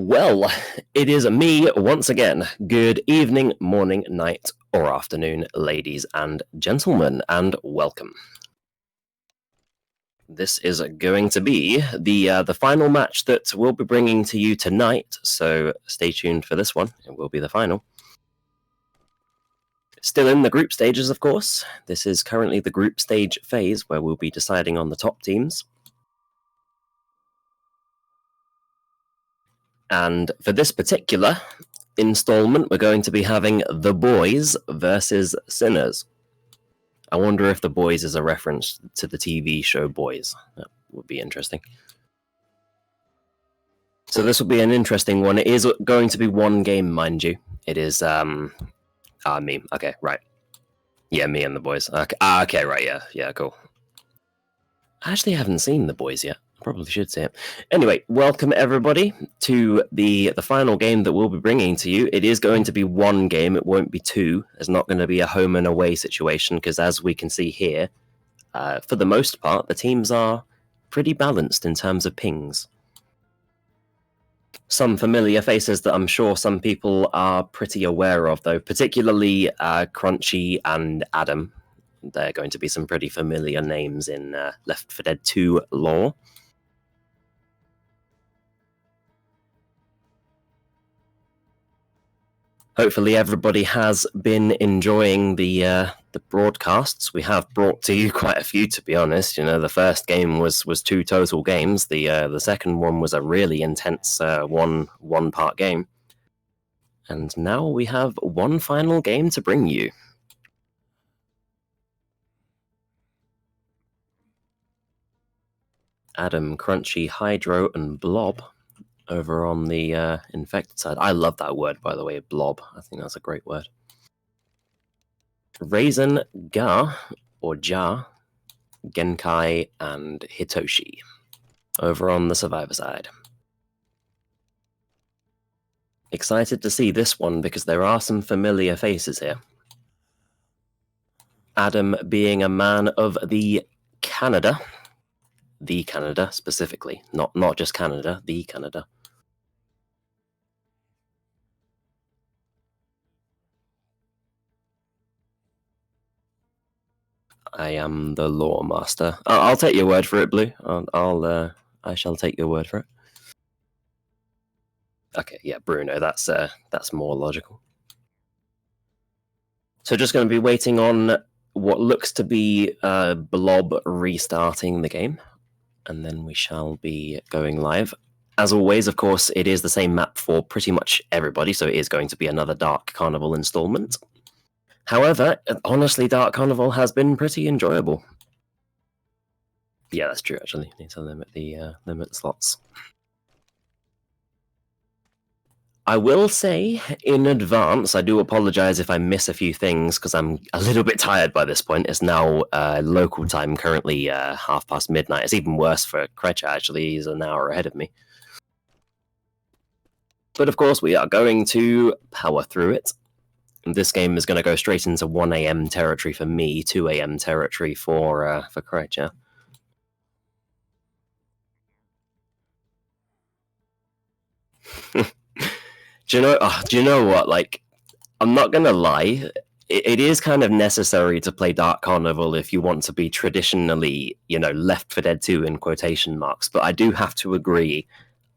Well, it is me once again. Good evening, morning, night, or afternoon, ladies and gentlemen, and welcome. This is going to be the final match that we'll be bringing to you tonight, so stay tuned for this one. It will be the final. Still in the group stages, of course. This is currently the group stage phase where we'll be deciding on the top teams. And for this particular installment, we're going to be having The Boys versus Sinners. I wonder if The Boys is a reference to the TV show Boys. That would be interesting. So this will be an interesting one. It is going to be one game, mind you. It is, me. Okay, right. Yeah, me and The Boys. Okay, okay, right, yeah, cool. I actually haven't seen The Boys yet. Probably should see it. Anyway, welcome everybody to the final game that we'll be bringing to you. It is going to be one game. It won't be two. There's not going to be a home and away situation because, as we can see here, for the most part, the teams are pretty balanced in terms of pings. Some familiar faces that I'm sure some people are pretty aware of, though, particularly Crunchy and Adam. They're going to be some pretty familiar names in Left 4 Dead 2 lore. Hopefully everybody has been enjoying the broadcasts. We have brought to you quite a few, to be honest. You know, the first game was two total games. The second one was a really intense one-part game. And now we have one final game to bring you. Adam, Crunchy, Hydro, and Blob over on the infected side. I love that word, by the way, blob. I think that's a great word. Raisin, Ga, or Ja, Genkai, and Hitoshi over on the survivor side. Excited to see this one because there are some familiar faces here. Adam being a man of the Canada specifically, not just Canada, the Canada. I am the lore master. I'll take your word for it, Blue. I shall take your word for it. Okay, yeah, Bruno. That's more logical. So just going to be waiting on what looks to be Blob restarting the game, and then we shall be going live. As always, of course, it is the same map for pretty much everybody, so it is going to be another Dark Carnival installment. However, honestly, Dark Carnival has been pretty enjoyable. Yeah, that's true, actually. Need to limit the slots. I will say, in advance, I do apologize if I miss a few things, because I'm a little bit tired by this point. It's now local time, currently midnight. It's even worse for Krecha, actually. He's an hour ahead of me. But of course, we are going to power through it. This game is going to go straight into 1 a.m. territory for me, 2 a.m. territory for Krecha. Do you know what? Like, I'm not gonna lie. It is kind of necessary to play Dark Carnival if you want to be traditionally, Left 4 Dead 2 in quotation marks. But I do have to agree.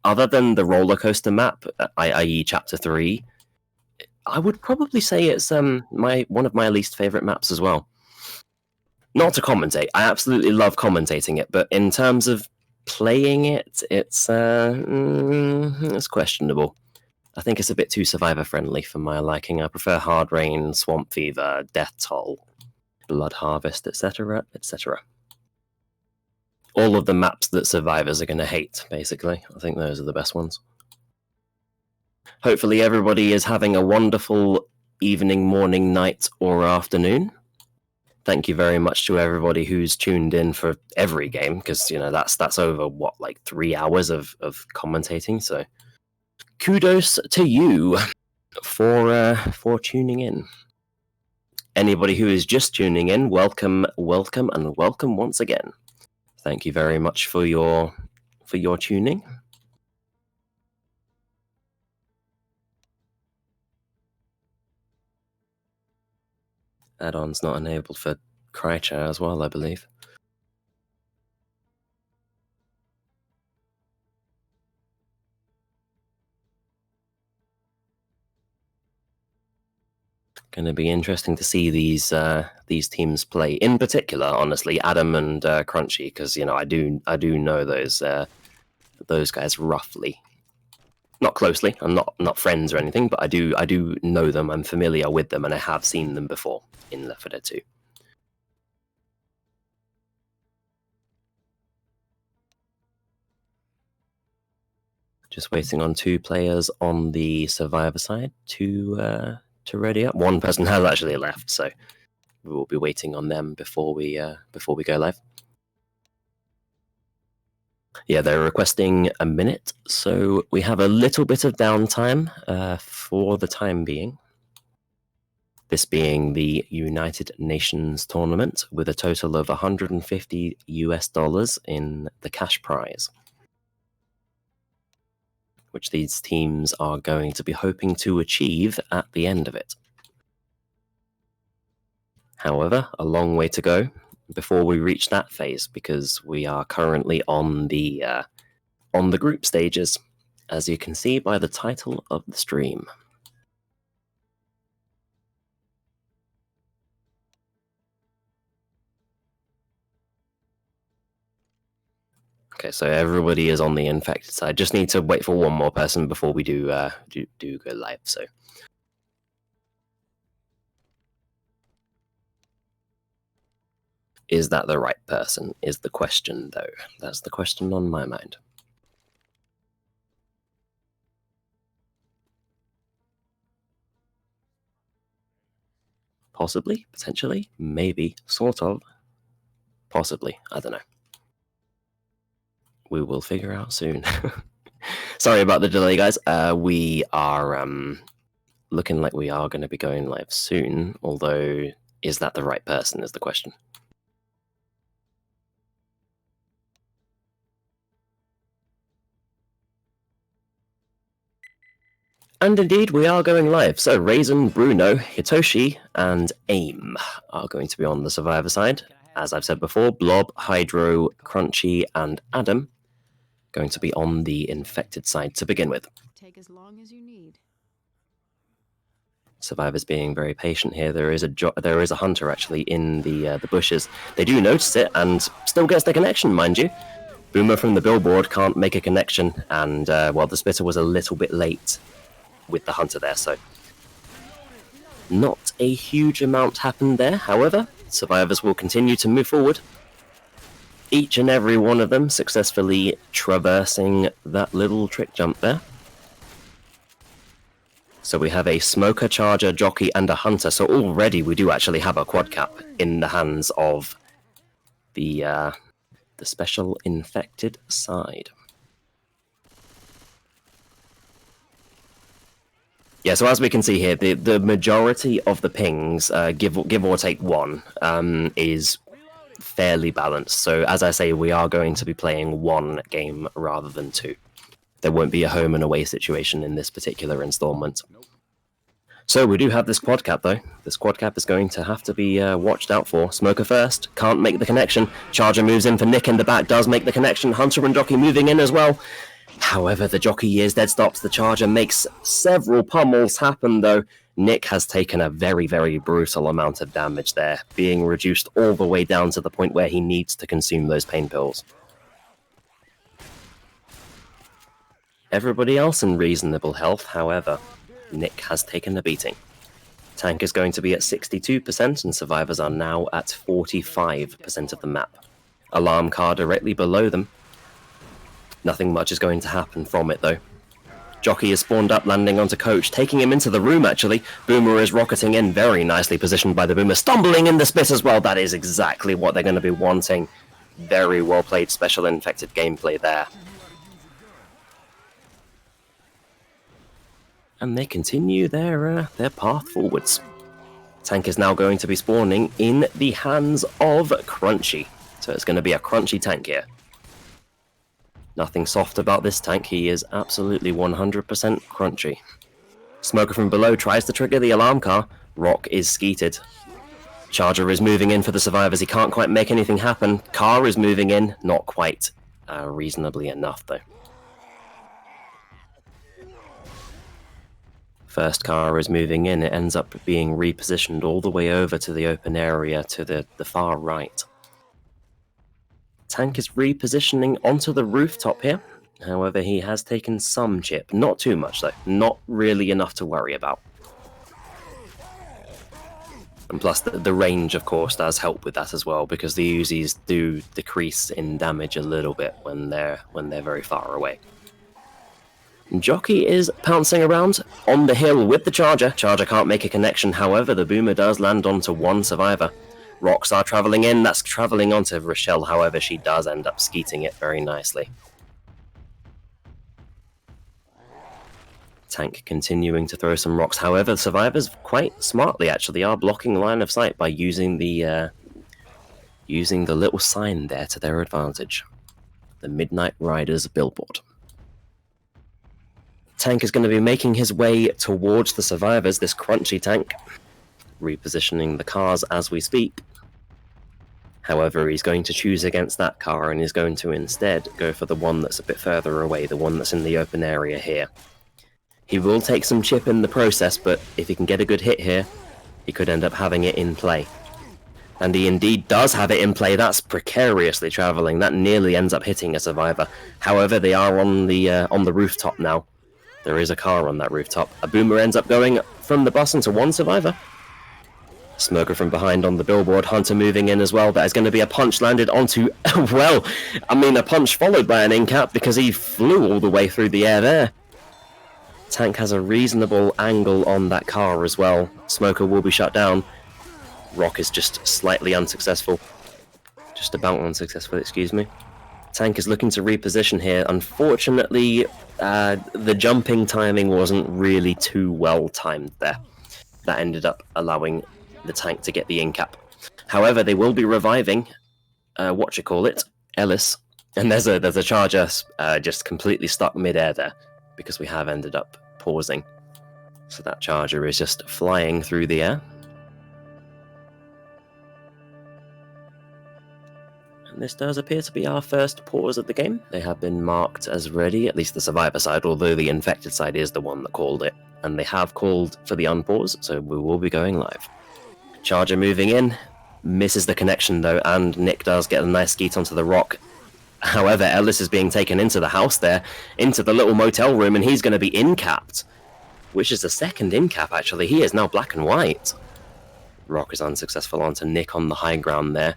Other than the roller coaster map, i.e., Chapter 3, I would probably say it's one of my least favorite maps as well. Not to commentate. I absolutely love commentating it, but in terms of playing it, it's questionable. I think it's a bit too survivor-friendly for my liking. I prefer Hard Rain, Swamp Fever, Death Toll, Blood Harvest, etc., etc. All of the maps that survivors are going to hate, basically. I think those are the best ones. Hopefully everybody is having a wonderful evening, morning, night, or afternoon. Thank you very much to everybody who's tuned in for every game, because, that's over, 3 hours of commentating, so kudos to you for tuning in. Anybody who is just tuning in, welcome, and welcome once again. Thank you very much for your tuning. Add-on's not enabled for Krycha as well, I believe. Going to be interesting to see these teams play. In particular, honestly, Adam and Crunchy, because I do know those guys roughly, not closely. I'm not friends or anything, but I do know them. I'm familiar with them, and I have seen them before in Left 4 Dead 2. Just waiting on 2 players on the Survivor side to ready up. One person has actually left, so we will be waiting on them before we go live. Yeah, they're requesting a minute, so we have a little bit of downtime for the time being. This being the United Nations tournament with a total of $150 US in the cash prize, which these teams are going to be hoping to achieve at the end of it. However, a long way to go before we reach that phase, because we are currently on the group stages, as you can see by the title of the stream. Okay, so everybody is on the infected side. Just need to wait for one more person before we do go live. So, is that the right person? Is the question, though. That's the question on my mind. Possibly, potentially, maybe, sort of, possibly. I don't know. We will figure out soon. Sorry about the delay, guys. We are looking like we are going to be going live soon, although is that the right person is the question. And indeed, we are going live. So Raisin, Bruno, Hitoshi, and AIM are going to be on the Survivor side. As I've said before, Blob, Hydro, Crunchy, and Adam going to be on the infected side to begin with. Take as long as you need. Survivors being very patient here. There is a hunter actually in the bushes. They do notice it and still gets the connection, mind you. Boomer from the billboard can't make a connection, and well, the spitter was a little bit late with the hunter there, so not a huge amount happened there. However, survivors will continue to move forward, each and every one of them successfully traversing that little trick jump there. So we have a smoker, charger, jockey, and a hunter. So already we do actually have a quad cap in the hands of the special infected side. Yeah, so as we can see here, the majority of the pings, give or take one, is fairly balanced. So as I say, we are going to be playing one game rather than two. There won't be a home and away situation in this particular installment. So we do have this quad cap, though. This quad cap is going to have to be watched out for. Smoker first, can't make the connection. Charger moves in for Nick in the back, does make the connection. Hunter and Jockey moving in as well. However, the Jockey is dead stops. The Charger makes several pummels happen, though. Nick has taken a very, very brutal amount of damage there, being reduced all the way down to the point where he needs to consume those pain pills. Everybody else in reasonable health, however, Nick has taken a beating. Tank is going to be at 62%, and survivors are now at 45% of the map. Alarm car directly below them. Nothing much is going to happen from it, though. Jockey is spawned up, landing onto Coach, taking him into the room, actually. Boomer is rocketing in, very nicely positioned by the Boomer, stumbling in the spit as well. That is exactly what they're going to be wanting. Very well played special infected gameplay there. And they continue their path forwards. Tank is now going to be spawning in the hands of Crunchy. So it's going to be a Crunchy tank here. Nothing soft about this tank, he is absolutely 100% Crunchy. Smoker from below tries to trigger the alarm car. Rock is skeeted. Charger is moving in for the survivors. He can't quite make anything happen. Car is moving in. Not quite reasonably enough, though. First car is moving in. It ends up being repositioned all the way over to the open area to the far right. Tank is repositioning onto the rooftop here. However, he has taken some chip. Not too much, though. Not really enough to worry about. And plus, the range, of course, does help with that as well, because the Uzis do decrease in damage a little bit when they're very far away. Jockey is pouncing around on the hill with the Charger. Charger can't make a connection, however, the Boomer does land onto one survivor. Rocks are travelling in, that's travelling onto Rochelle, however, she does end up skeeting it very nicely. Tank continuing to throw some rocks, however, the survivors quite smartly actually are blocking line of sight by using the little sign there to their advantage. The Midnight Riders billboard. Tank is going to be making his way towards the survivors, this crunchy tank, repositioning the cars as we speak. However, he's going to choose against that car and is going to instead go for the one that's a bit further away, the one that's in the open area here. He will take some chip in the process, but if he can get a good hit here, he could end up having it in play. And he indeed does have it in play. That's precariously travelling. That nearly ends up hitting a survivor. However, they are on the rooftop now. There is a car on that rooftop. A Boomer ends up going from the bus into one survivor. Smoker from behind on the billboard. Hunter moving in as well. That is going to be a punch landed onto... well, I mean, a punch followed by an in-cap because he flew all the way through the air there. Tank has a reasonable angle on that car as well. Smoker will be shut down. Rock is just slightly unsuccessful. Just about unsuccessful, excuse me. Tank is looking to reposition here. Unfortunately, the jumping timing wasn't really too well timed there. That ended up allowing the tank to get the in-cap. However, they will be reviving, Ellis. And there's a Charger just completely stuck mid-air there, because we have ended up pausing. So that Charger is just flying through the air. And this does appear to be our first pause of the game. They have been marked as ready, at least the survivor side, although the infected side is the one that called it. And they have called for the unpause, so we will be going live. Charger moving in, misses the connection though, and Nick does get a nice skeet onto the rock. However, Ellis is being taken into the house there, into the little motel room, and he's going to be in-capped. Which is the second in-cap, actually. He is now black and white. Rock is unsuccessful onto Nick on the high ground there.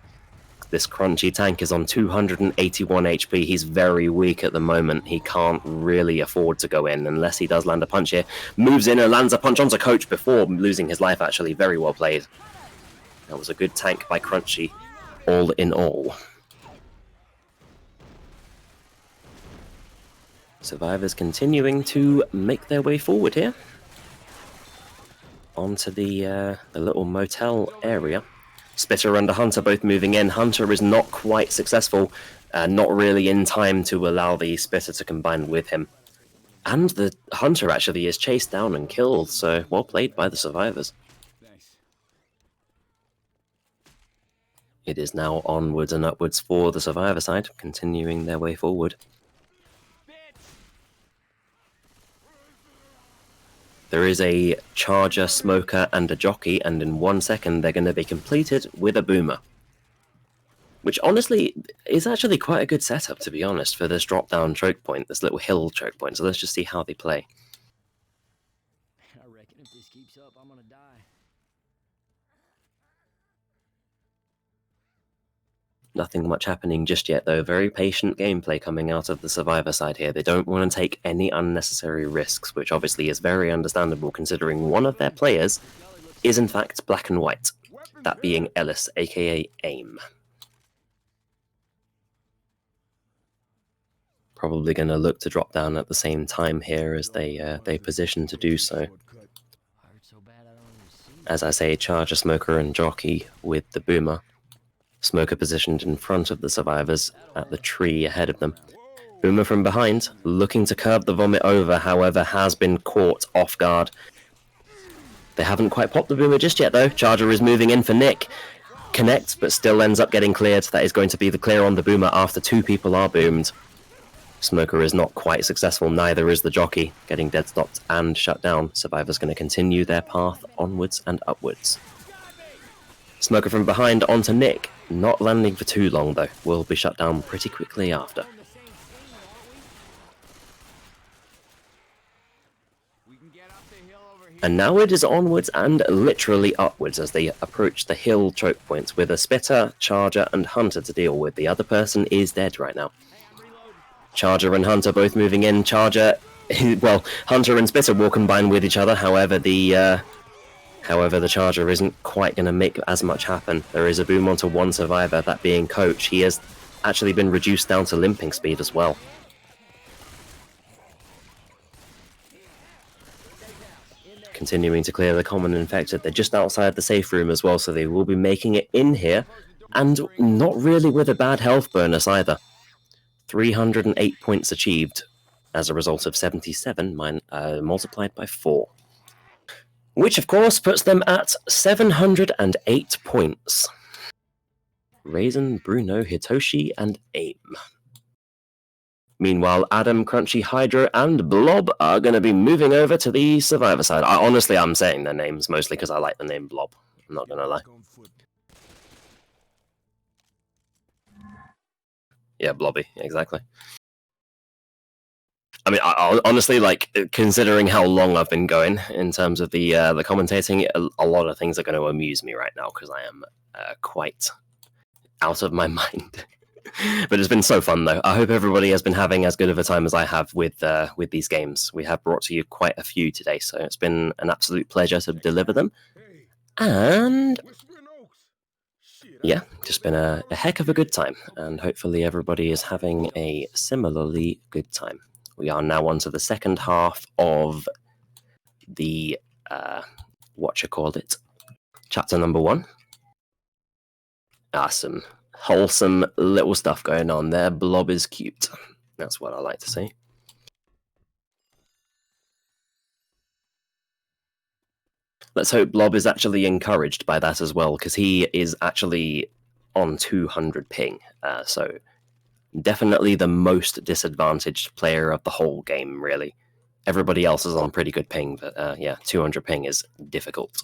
This crunchy tank is on 281 HP. He's very weak at the moment. He can't really afford to go in unless he does land a punch here. Moves in and lands a punch onto Coach before losing his life, actually. Very well played. That was a good tank by Crunchy, all in all. Survivors continuing to make their way forward here. Onto the little motel area. Spitter and Hunter both moving in. Hunter is not quite successful, not really in time to allow the Spitter to combine with him. And the Hunter actually is chased down and killed, so well played by the survivors. It is now onwards and upwards for the survivor side, continuing their way forward. There is a Charger, Smoker, and a Jockey, and in 1 second they're going to be completed with a Boomer. Which honestly is actually quite a good setup, to be honest, for this drop-down choke point, this little hill choke point. So let's just see how they play. I reckon if this keeps up, I'm gonna die. Nothing much happening just yet, though. Very patient gameplay coming out of the survivor side here. They don't want to take any unnecessary risks, which obviously is very understandable considering one of their players is in fact black and white. That being Ellis, aka AIM. Probably going to look to drop down at the same time here as they position to do so. As I say, Charger, Smoker, and Jockey with the Boomer. Smoker positioned in front of the survivors at the tree ahead of them. Boomer from behind, looking to curb the vomit over, however, has been caught off guard. They haven't quite popped the Boomer just yet, though. Charger is moving in for Nick. connects, but still ends up getting cleared. That is going to be the clear on the boomer after 2 people are boomed. Smoker is not quite successful, neither is the jockey, getting dead stopped and shut down. Survivor's going to continue their path onwards and upwards. Smoker from behind onto Nick, not landing for too long though, will be shut down pretty quickly after. And now it is onwards and literally upwards as they approach the hill choke points with a Spitter, Charger and Hunter to deal with. The other person is dead right now. Charger and Hunter both moving in. Charger, well, Hunter and Spitter will combine with each other, however the Charger isn't quite going to make as much happen. There is a boom onto one survivor, that being Coach. He has actually been reduced down to limping speed as well. Continuing to clear the common infected. They're just outside the safe room as well, so they will be making it in here, and not really with a bad health bonus either. 308 points achieved as a result of 77 multiplied by 4. Which, of course, puts them at 708 points. Raisin, Bruno, Hitoshi, and AIM. Meanwhile, Adam, Crunchy, Hydro, and Blob are going to be moving over to the Survivor side. Honestly, I'm saying their names mostly because I like the name Blob. I'm not going to lie. Yeah, Blobby, exactly. I mean, I honestly, like, considering how long I've been going in terms of the commentating, a lot of things are going to amuse me right now because I am quite out of my mind. But it's been so fun, though. I hope everybody has been having as good of a time as I have with these games. We have brought to you quite a few today, so it's been an absolute pleasure to deliver them. And yeah, just been a heck of a good time, and hopefully everybody is having a similarly good time. We are now on to the second half of the chapter number 1. Some wholesome little stuff going on there. Blob is cute. That's what I like to see. Let's hope Blob is actually encouraged by that as well, because he is actually on 200 ping. So definitely the most disadvantaged player of the whole game, really. Everybody else is on pretty good ping, but yeah, 200 ping is difficult.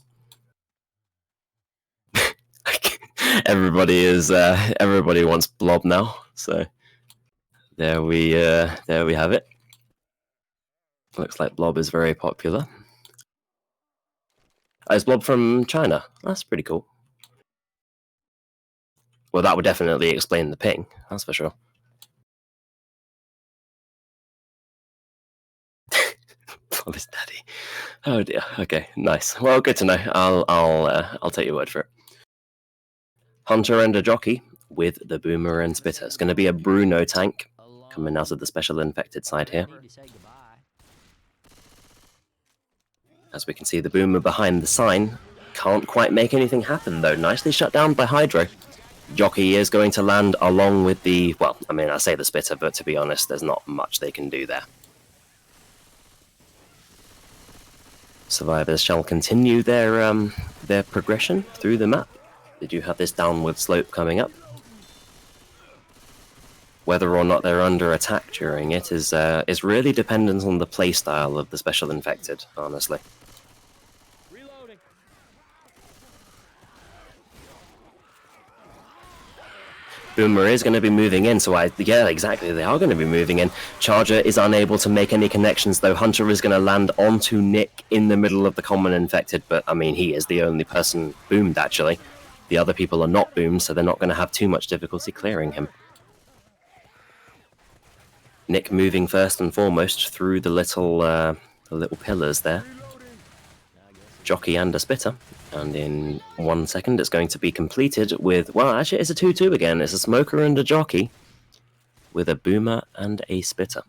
Everybody wants Blob now, so there we have it. Looks like Blob is very popular. Oh, is Blob from China? That's pretty cool. Well, that would definitely explain the ping, that's for sure. Blob is daddy. Oh dear. Okay, nice. Well, good to know. I'll take your word for it. Hunter and a jockey with the boomer and Spitter. It's going to be a Bruno tank coming out of the special infected side here. As we can see, the boomer behind the sign can't quite make anything happen, though. Nicely shut down by Hydro. Jockey is going to land along with the, well, I mean, I say the Spitter, but to be honest, there's not much they can do there. Survivors shall continue their progression through the map. They do have this downward slope coming up. Whether or not they're under attack during it is really dependent on the playstyle of the special infected, honestly. Reloading. Boomer is going to be moving in, so yeah, exactly, they are going to be moving in. Charger is unable to make any connections, though. Hunter is going to land onto Nick in the middle of the common infected, but I mean, he is the only person boomed, actually. The other people are not boomed, so they're not going to have too much difficulty clearing him. Nick moving first and foremost through the little pillars there. Jockey and a Spitter. And in 1 second, it's going to be completed with, well, actually, it's a 2-2 again. It's a Smoker and a Jockey with a Boomer and a Spitter.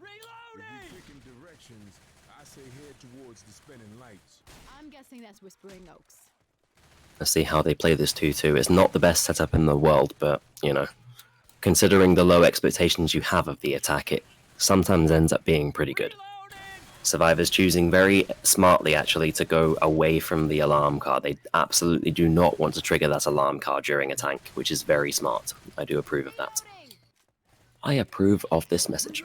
I'm guessing that's Whispering Oaks. Let's see how they play this 2-2. It's not the best setup in the world, but, you know, considering the low expectations you have of the attack, it sometimes ends up being pretty good. Survivors choosing very smartly, actually, to go away from the alarm card. They absolutely do not want to trigger that alarm card during a tank, which is very smart. I do approve of that. I approve of this message.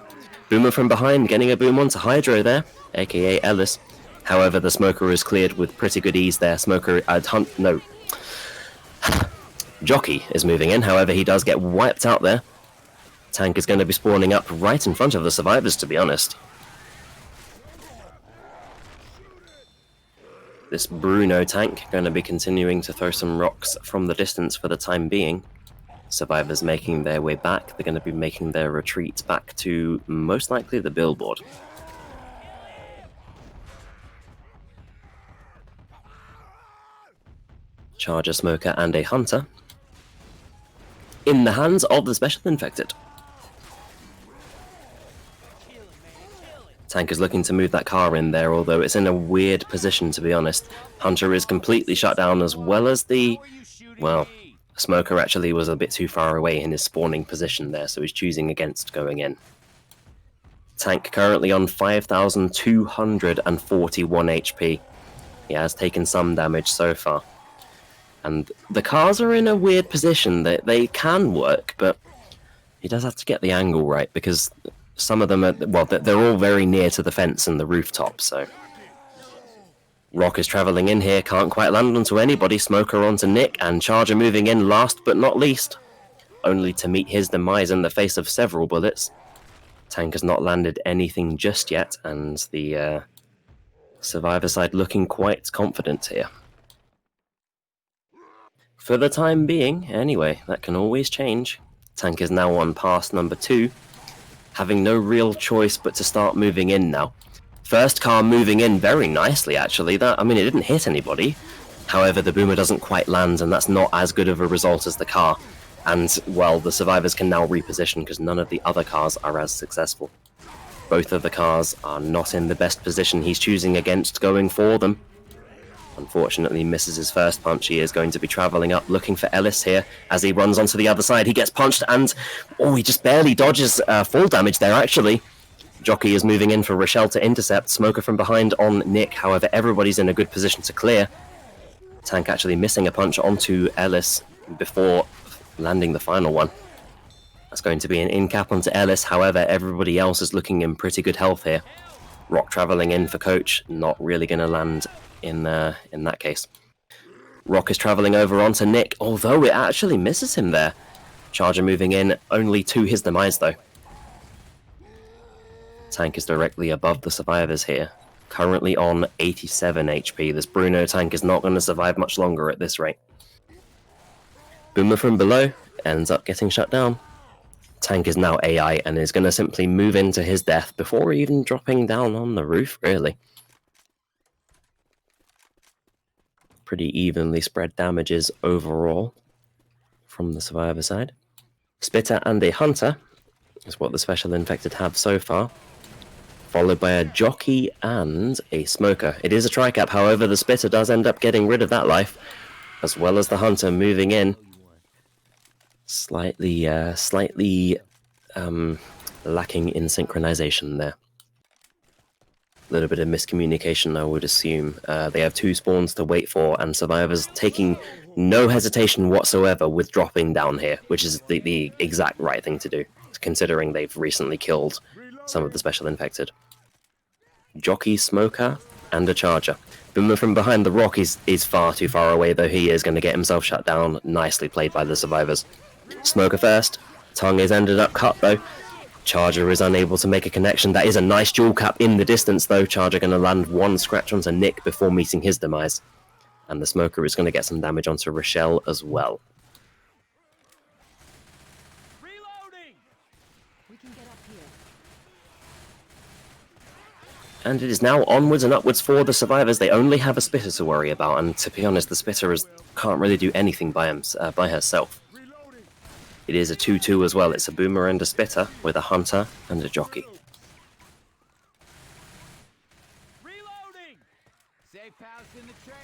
Boomer from behind, getting a boom onto Hydro there, aka Ellis. However, the Smoker is cleared with pretty good ease there. Smoker, Jockey is moving in, however, he does get wiped out there. Tank is going to be spawning up right in front of the Survivors, to be honest. This Bruno tank going to be continuing to throw some rocks from the distance for the time being. Survivors making their way back. They're going to be making their retreat back to most likely the billboard. Charger, Smoker, and a Hunter in the hands of the Special Infected. Tank is looking to move that car in there, although it's in a weird position, to be honest. Hunter is completely shut down, as well as the... well, Smoker actually was a bit too far away in his spawning position there, so he's choosing against going in. Tank currently on 5,241 HP. He has taken some damage so far. And the cars are in a weird position that they can work, but he does have to get the angle right, because some of them are, well, they're all very near to the fence and the rooftop, so... Rock is travelling in here, can't quite land onto anybody. Smoker onto Nick, and Charger moving in last but not least, only to meet his demise in the face of several bullets. Tank has not landed anything just yet, and the Survivor side looking quite confident here. For the time being, anyway, that can always change. Tank is now on pass number 2, having no real choice but to start moving in now. First car moving in very nicely, actually. It didn't hit anybody. However, the Boomer doesn't quite land, and that's not as good of a result as the car. And, well, the Survivors can now reposition because none of the other cars are as successful. Both of the cars are not in the best position. He's choosing against going for them. Unfortunately, misses his first punch. He is going to be travelling up, looking for Ellis here. As he runs onto the other side, he gets punched, and... oh, he just barely dodges fall damage there, actually. Jockey is moving in for Rochelle to intercept. Smoker from behind on Nick. However, everybody's in a good position to clear. Tank actually missing a punch onto Ellis before landing the final one. That's going to be an in-cap onto Ellis. However, everybody else is looking in pretty good health here. Rock travelling in for Coach. Not really going to land in that case. Rock is travelling over onto Nick, although it actually misses him there. Charger moving in, only to his demise though. Tank is directly above the Survivors here, currently on 87 HP. This Bruno tank is not going to survive much longer at this rate. Boomer from below ends up getting shut down. Tank is now AI and is going to simply move into his death before even dropping down on the roof, really. Pretty evenly spread damages overall from the Survivor side. Spitter and a Hunter is what the Special Infected have so far, followed by a Jockey and a Smoker. It is a tri-cap, however, the Spitter does end up getting rid of that life, as well as the Hunter moving in. Slightly lacking in synchronization there. A little bit of miscommunication, I would assume. They have 2 spawns to wait for, and Survivors taking no hesitation whatsoever with dropping down here, which is the exact right thing to do, considering they've recently killed some of the Special Infected. Jockey, Smoker, and a Charger. Boomer from behind the rock is far too far away, though he is going to get himself shut down. Nicely played by the Survivors. Smoker first. Tongue is ended up cut, though. Charger is unable to make a connection. That is a nice dual cap in the distance, though. Charger going to land 1 scratch onto Nick before meeting his demise. And the Smoker is going to get some damage onto Rochelle as well. And it is now onwards and upwards for the Survivors. They only have a Spitter to worry about, and to be honest, the Spitter can't really do anything by herself. It is a 2-2 as well. It's a Boomer and a Spitter with a Hunter and a Jockey.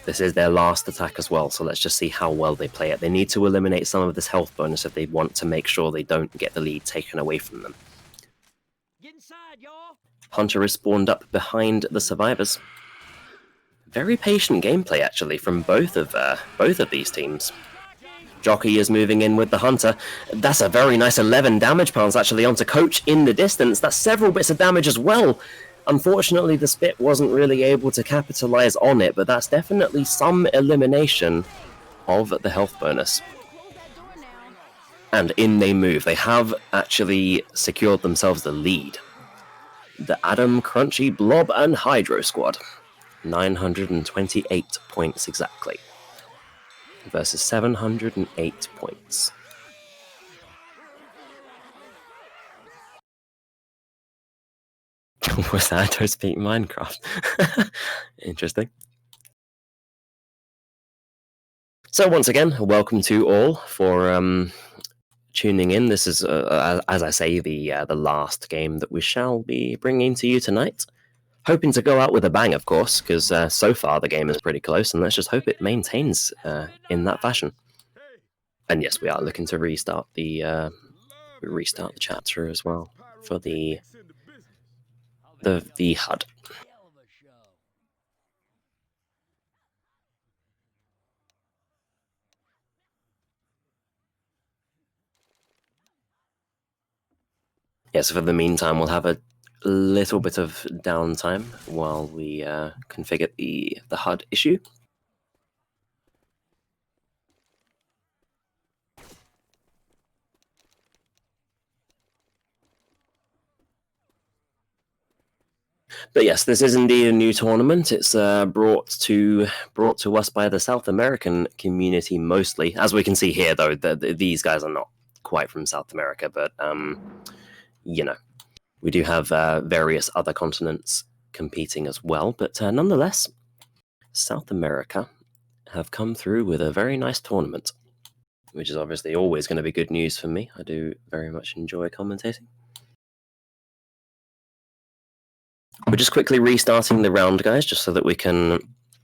This is their last attack as well, so let's just see how well they play it. They need to eliminate some of this health bonus if they want to make sure they don't get the lead taken away from them. Hunter is spawned up behind the survivors. Very patient gameplay, actually, from both of these teams. Jockey is moving in with the Hunter. That's a very nice 11 damage pounds, actually, onto Coach in the distance. That's several bits of damage as well. Unfortunately, the Spit wasn't really able to capitalize on it, but that's definitely some elimination of the health bonus. And in they move. They have actually secured themselves the lead. The Adam, Crunchy, Blob, and Hydro squad. 928 points exactly. Versus 708 points. Was that I don't speak Minecraft? Interesting. So once again, welcome to all for tuning in. This is, as I say, the last game that we shall be bringing to you tonight. Hoping to go out with a bang, of course, because so far the game is pretty close, and let's just hope it maintains in that fashion. And yes, we are looking to restart the chapter as well for the HUD. Yes, for the meantime, we'll have a little bit of downtime while we configure the HUD issue. But yes, this is indeed a new tournament. It's brought to us by the South American community mostly. As we can see here, though, these guys are not quite from South America, but you know, we do have various other continents competing as well. But nonetheless, South America have come through with a very nice tournament, which is obviously always going to be good news for me. I do very much enjoy commentating. We're just quickly restarting the round, guys, just so that we can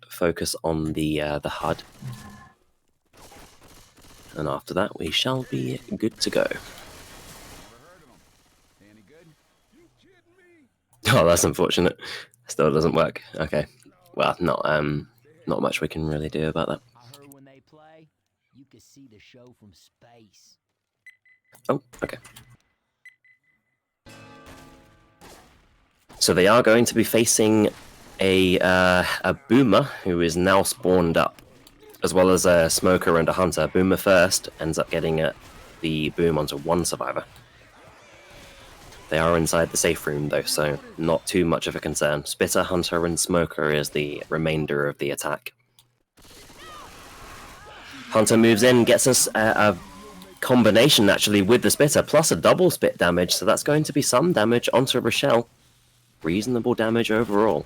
focus on the HUD. And after that, we shall be good to go. Oh, that's unfortunate. Still doesn't work. Okay. Well, not much we can really do about that. I heard when they play, you can see the show from space. Oh, okay. So they are going to be facing a Boomer who is now spawned up, as well as a Smoker and a Hunter. Boomer first ends up getting the boom onto one survivor. They are inside the safe room though, so not too much of a concern. Spitter, Hunter, and Smoker is the remainder of the attack. Hunter moves in, gets us a combination actually with the Spitter, plus a double spit damage, so that's going to be some damage onto Rochelle. Reasonable damage overall.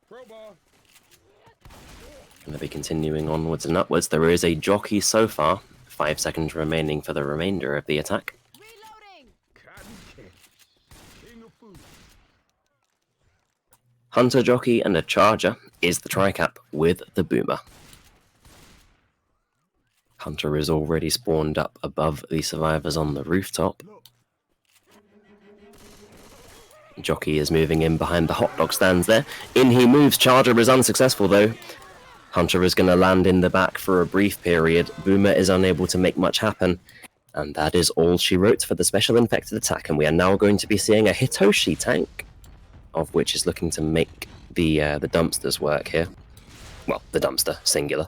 Going to be continuing onwards and upwards. There is a jockey so far. 5 seconds remaining for the remainder of the attack. Hunter, jockey, and a charger is the tricap with the Boomer. Hunter is already spawned up above the survivors on the rooftop. Jockey is moving in behind the hot dog stands there. In he moves. Charger is unsuccessful though. Hunter is going to land in the back for a brief period. Boomer is unable to make much happen. And that is all she wrote for the special infected attack. And we are now going to be seeing a Hitoshi tank, of which is looking to make the dumpsters work here. Well, the dumpster, singular.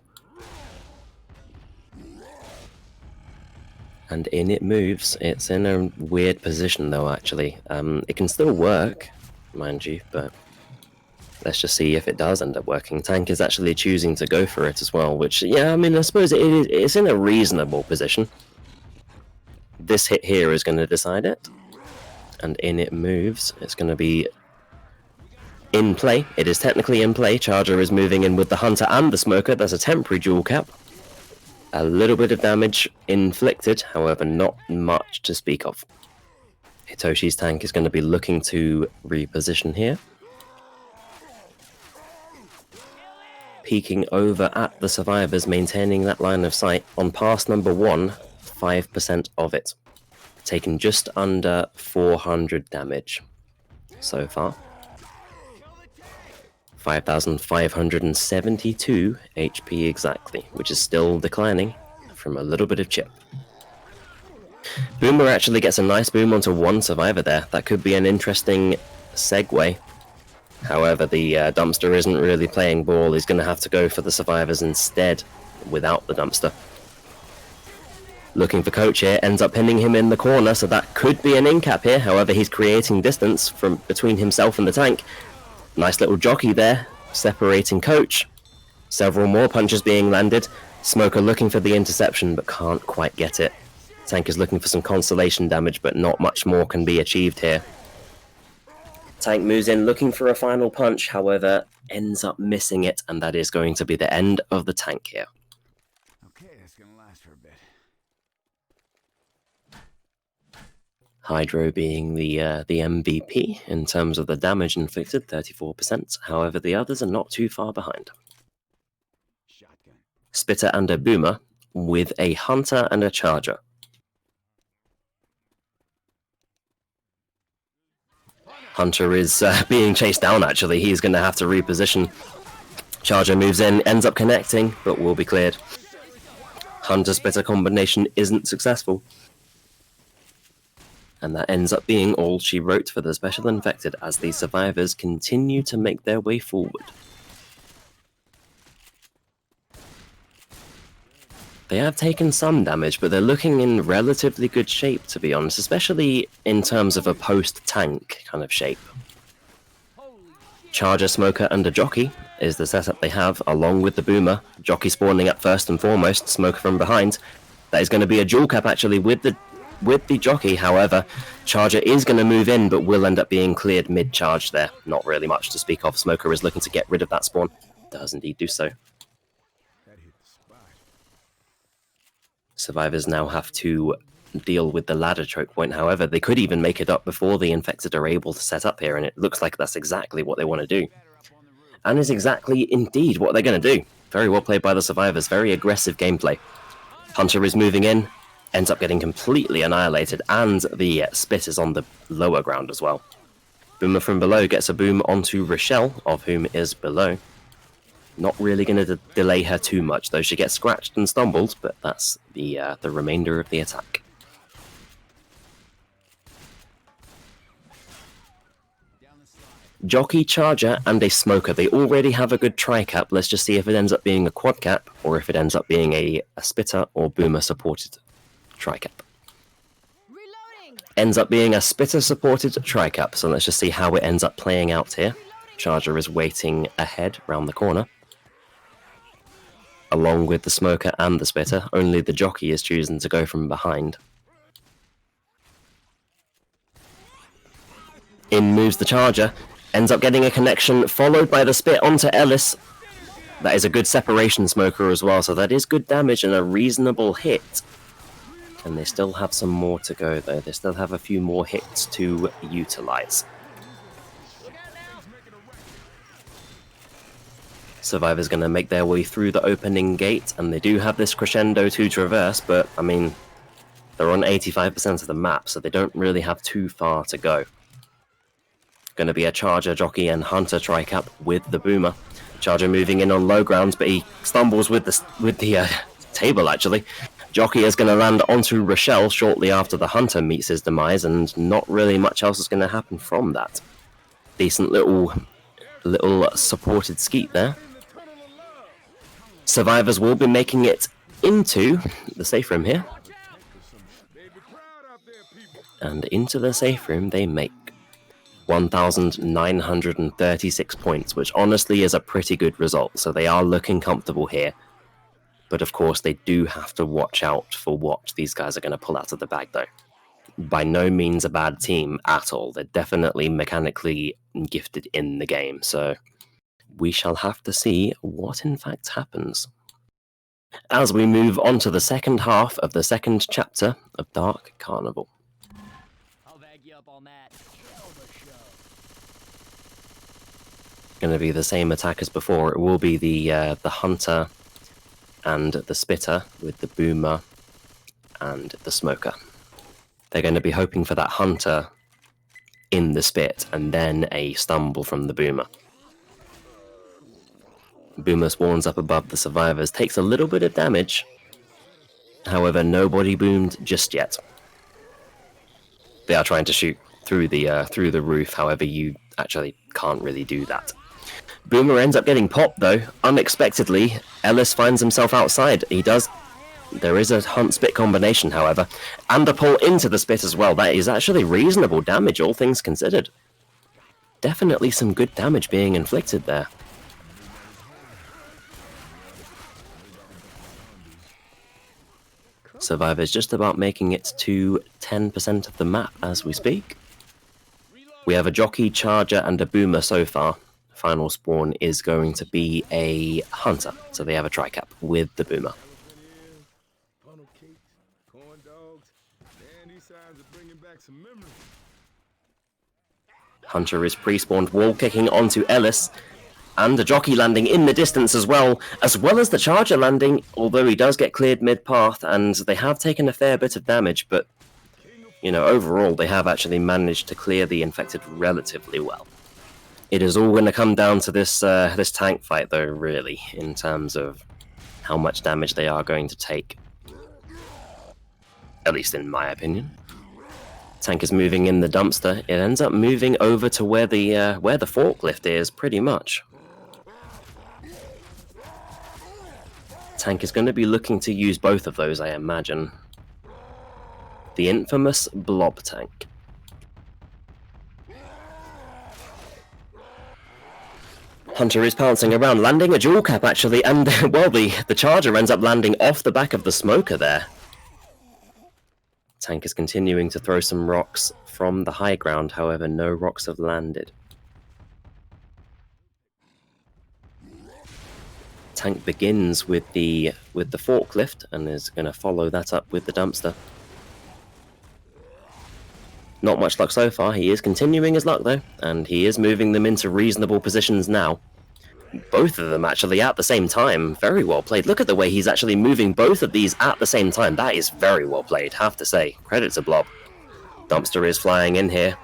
And in it moves. It's in a weird position though, actually. It can still work, mind you, but let's just see if it does end up working. Tank is actually choosing to go for it as well, which, yeah, I mean, I suppose it's in a reasonable position. This hit here is going to decide it. And in it moves. It's going to be in play. It is technically in play. Charger is moving in with the Hunter and the Smoker. That's a temporary dual cap. A little bit of damage inflicted, however, not much to speak of. Hitoshi's tank is going to be looking to reposition here. Peeking over at the survivors, maintaining that line of sight. On pass number 1, 5% of it. Taken just under 400 damage. so far. 5,572 HP exactly, which is still declining from a little bit of chip. Boomer actually gets a nice boom onto one survivor there. That could be an interesting segue. However, the dumpster isn't really playing ball. He's going to have to go for the survivors instead without the dumpster. Looking for Coach here, ends up pinning him in the corner, so that could be an in-cap here. However, he's creating distance from between himself and the tank. Nice little jockey there, separating Coach. Several more punches being landed. Smoker looking for the interception, but can't quite get it. Tank is looking for some consolation damage, but not much more can be achieved here. Tank moves in looking for a final punch, however, ends up missing it, and that is going to be the end of the tank here. Okay, that's gonna last for a bit. Hydro being the MVP in terms of the damage inflicted, 34%. However, the others are not too far behind. Shotgun. Spitter and a Boomer with a Hunter and a Charger. Hunter is being chased down, actually. He's going to have to reposition. Charger moves in, ends up connecting, but will be cleared. Hunter-Spitter combination isn't successful. And that ends up being all she wrote for the Special Infected as the survivors continue to make their way forward. They have taken some damage, but they're looking in relatively good shape, to be honest, especially in terms of a post-tank kind of shape. Charger, Smoker, and a Jockey is the setup they have, along with the Boomer. Jockey spawning up first and foremost, Smoker from behind. That is going to be a dual cap, actually, with the Jockey. However, Charger is going to move in, but will end up being cleared mid-charge there. Not really much to speak of. Smoker is looking to get rid of that spawn. Does indeed do so. Survivors now have to deal with the ladder choke point. However, they could even make it up before the infected are able to set up here, and it looks like that's exactly what they want to do. And is exactly indeed what they're going to do. Very well played by the survivors. Very aggressive gameplay. Hunter is moving in, ends up getting completely annihilated, and the Spit is on the lower ground as well. Boomer from below gets a boom onto Rochelle, of whom is below. Not really going to delay her too much, though. She gets scratched and stumbled, but that's the remainder of the attack. Jockey, Charger, and a Smoker. They already have a good tri-cap. Let's just see if it ends up being a quad cap, or if it ends up being a Spitter or Boomer supported tri-cap. Ends up being a Spitter supported tri-cap, so let's just see how it ends up playing out here. Charger is waiting ahead round the corner, along with the Smoker and the Spitter. Only the Jockey is choosing to go from behind. In moves the Charger, ends up getting a connection, followed by the Spit onto Ellis. That is a good separation Smoker as well, so that is good damage and a reasonable hit. And they still have some more to go, though. They still have a few more hits to utilize. Survivor's going to make their way through the opening gate, and they do have this crescendo to traverse, but, I mean, they're on 85% of the map, so they don't really have too far to go. Going to be a Charger, Jockey, and Hunter tri-cap with the Boomer. Charger moving in on low grounds, but he stumbles with the table, actually. Jockey is going to land onto Rochelle shortly after the Hunter meets his demise, and not really much else is going to happen from that. Decent little supported skeet there. Survivors will be making it into the safe room here. And into the safe room they make 1,936 points, which honestly is a pretty good result, so they are looking comfortable here. But of course they do have to watch out for what these guys are going to pull out of the bag, though. By no means a bad team at all. They're definitely mechanically gifted in the game, so we shall have to see what in fact happens. As we move on to the second half of the second chapter of Dark Carnival. I'll bag you up on that. Going to be the same attack as before. It will be the Hunter and the Spitter with the Boomer and the Smoker. They're going to be hoping for that Hunter in the spit, and then a stumble from the boomer. Boomer spawns up above the survivors, takes a little bit of damage. However, nobody boomed just yet. They are trying to shoot through the roof, however, you actually can't really do that. Boomer ends up getting popped, though. Unexpectedly, Ellis finds himself outside. There is a hunt spit combination, however, and a pull into the spit as well. That is actually reasonable damage, all things considered. Definitely some good damage being inflicted there. Survivors just about making it to 10% of the map as we speak. We have a jockey, charger, and a boomer so far. Final spawn is going to be a hunter, so they have a tri-cap with the boomer. Hunter is pre-spawned wall kicking onto Ellis, and a jockey landing in the distance as well as the charger landing, although he does get cleared mid-path, and they have taken a fair bit of damage, but, you know, overall they have actually managed to clear the infected relatively well. It is all going to come down to this tank fight, though, really, in terms of how much damage they are going to take. At least in my opinion. Tank is moving in the dumpster. It ends up moving over to where the forklift is, pretty much. Tank is going to be looking to use both of those, I imagine. The infamous blob tank. Hunter is pouncing around, landing a dual cap actually, and well, the charger ends up landing off the back of the smoker there. Tank is continuing to throw some rocks from the high ground, however, no rocks have landed. Tank begins with the forklift and is going to follow that up with the dumpster. Not much luck so far. He is continuing his luck though, and he is moving them into reasonable positions now. Both of them actually at the same time. Very well played. Look at the way he's actually moving both of these at the same time. That is very well played, have to say. Credit to Blob. Dumpster is flying in here,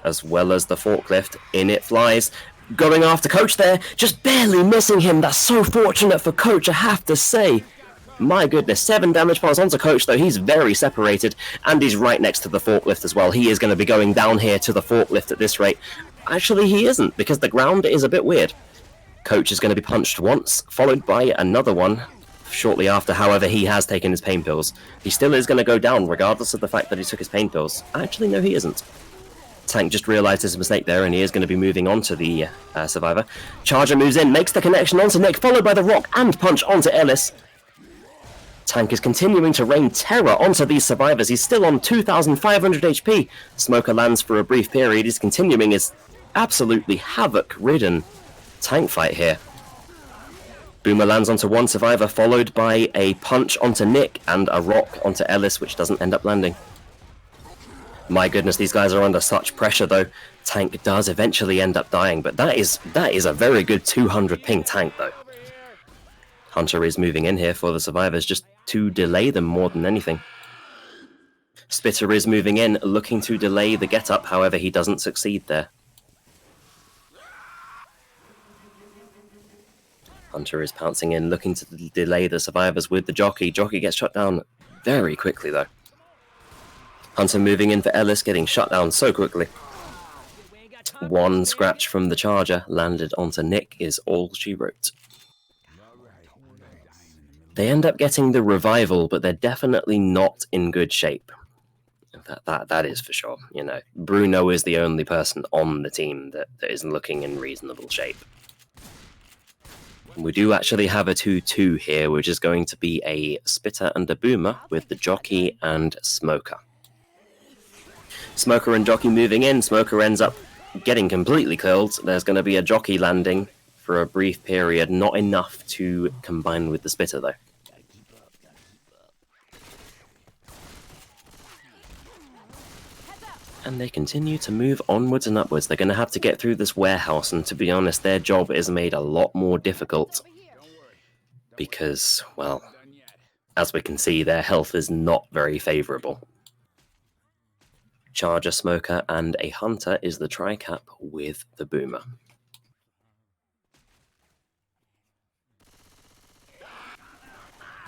as well as the forklift. In it flies. Going after Coach there, just barely missing him. That's so fortunate for Coach, I have to say. My goodness, 7 damage piles onto Coach, though. He's very separated, and he's right next to the forklift as well. He is going to be going down here to the forklift at this rate. Actually, he isn't, because the ground is a bit weird. Coach is going to be punched once, followed by another one shortly after. However, he has taken his pain pills. He still is going to go down, regardless of the fact that he took his pain pills. Actually, no, he isn't. Tank just realised his mistake there, and he is going to be moving on to the survivor. Charger moves in, makes the connection onto Nick, followed by the rock and punch onto Ellis. Tank is continuing to rain terror onto these survivors. He's still on 2,500 HP. Smoker lands for a brief period. He's continuing his absolutely havoc-ridden tank fight here. Boomer lands onto one survivor, followed by a punch onto Nick and a rock onto Ellis, which doesn't end up landing. My goodness, these guys are under such pressure, though. Tank does eventually end up dying, but that is a very good 200 ping tank, though. Hunter is moving in here for the survivors, just to delay them more than anything. Spitter is moving in, looking to delay the get-up, however, he doesn't succeed there. Hunter is pouncing in, looking to delay the survivors with the jockey. Jockey gets shot down very quickly, though. Hunter moving in for Ellis, getting shut down so quickly. One scratch from the charger landed onto Nick is all she wrote. They end up getting the revival, but they're definitely not in good shape. That is for sure. You know, Bruno is the only person on the team that is looking in reasonable shape. We do actually have a 2-2 here, which is going to be a Spitter and a Boomer with the Jockey and Smoker. Smoker and Jockey moving in. Smoker ends up getting completely killed. There's going to be a Jockey landing for a brief period. Not enough to combine with the Spitter, though. And they continue to move onwards and upwards. They're going to have to get through this warehouse, and to be honest, their job is made a lot more difficult. Because, well, as we can see, their health is not very favourable. Charger, Smoker, and a Hunter is the tri-cap with the Boomer.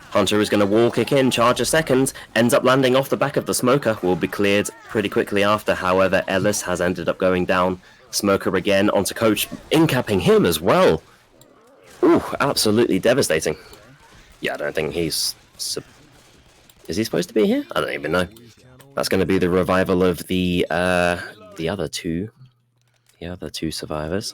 Hunter is going to wall kick in, Charger second, ends up landing off the back of the Smoker, will be cleared pretty quickly after. However, Ellis has ended up going down. Smoker again onto Coach, incapping him as well. Ooh, absolutely devastating. Yeah, I don't think he's... Is he supposed to be here? I don't even know. That's going to be the revival of the other two survivors.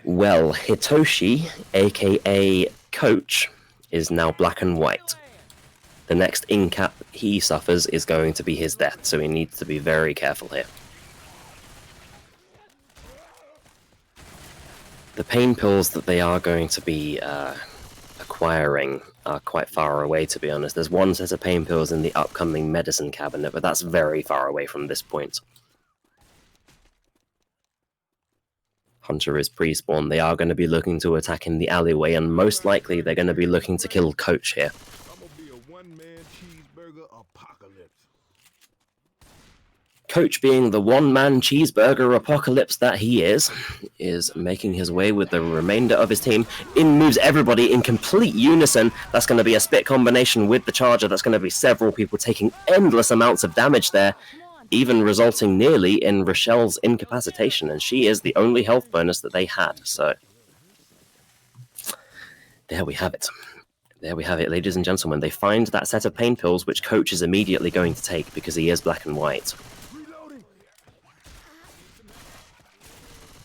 Well, Hitoshi, aka Coach, is now black and white. The next incap he suffers is going to be his death, so he needs to be very careful here. The pain pills that they are going to be acquiring are quite far away, to be honest. There's one set of pain pills in the upcoming medicine cabinet, but that's very far away from this point. Hunter is pre-spawn. They are going to be looking to attack in the alleyway, and most likely they're going to be looking to kill Coach here. Coach, being the one-man cheeseburger apocalypse that he is making his way with the remainder of his team. In moves everybody in complete unison. That's going to be a spit combination with the Charger. That's going to be several people taking endless amounts of damage there, even resulting nearly in Rochelle's incapacitation, and she is the only health bonus that they had. So there we have it. There we have it, ladies and gentlemen. They find that set of pain pills, which Coach is immediately going to take because he is black and white.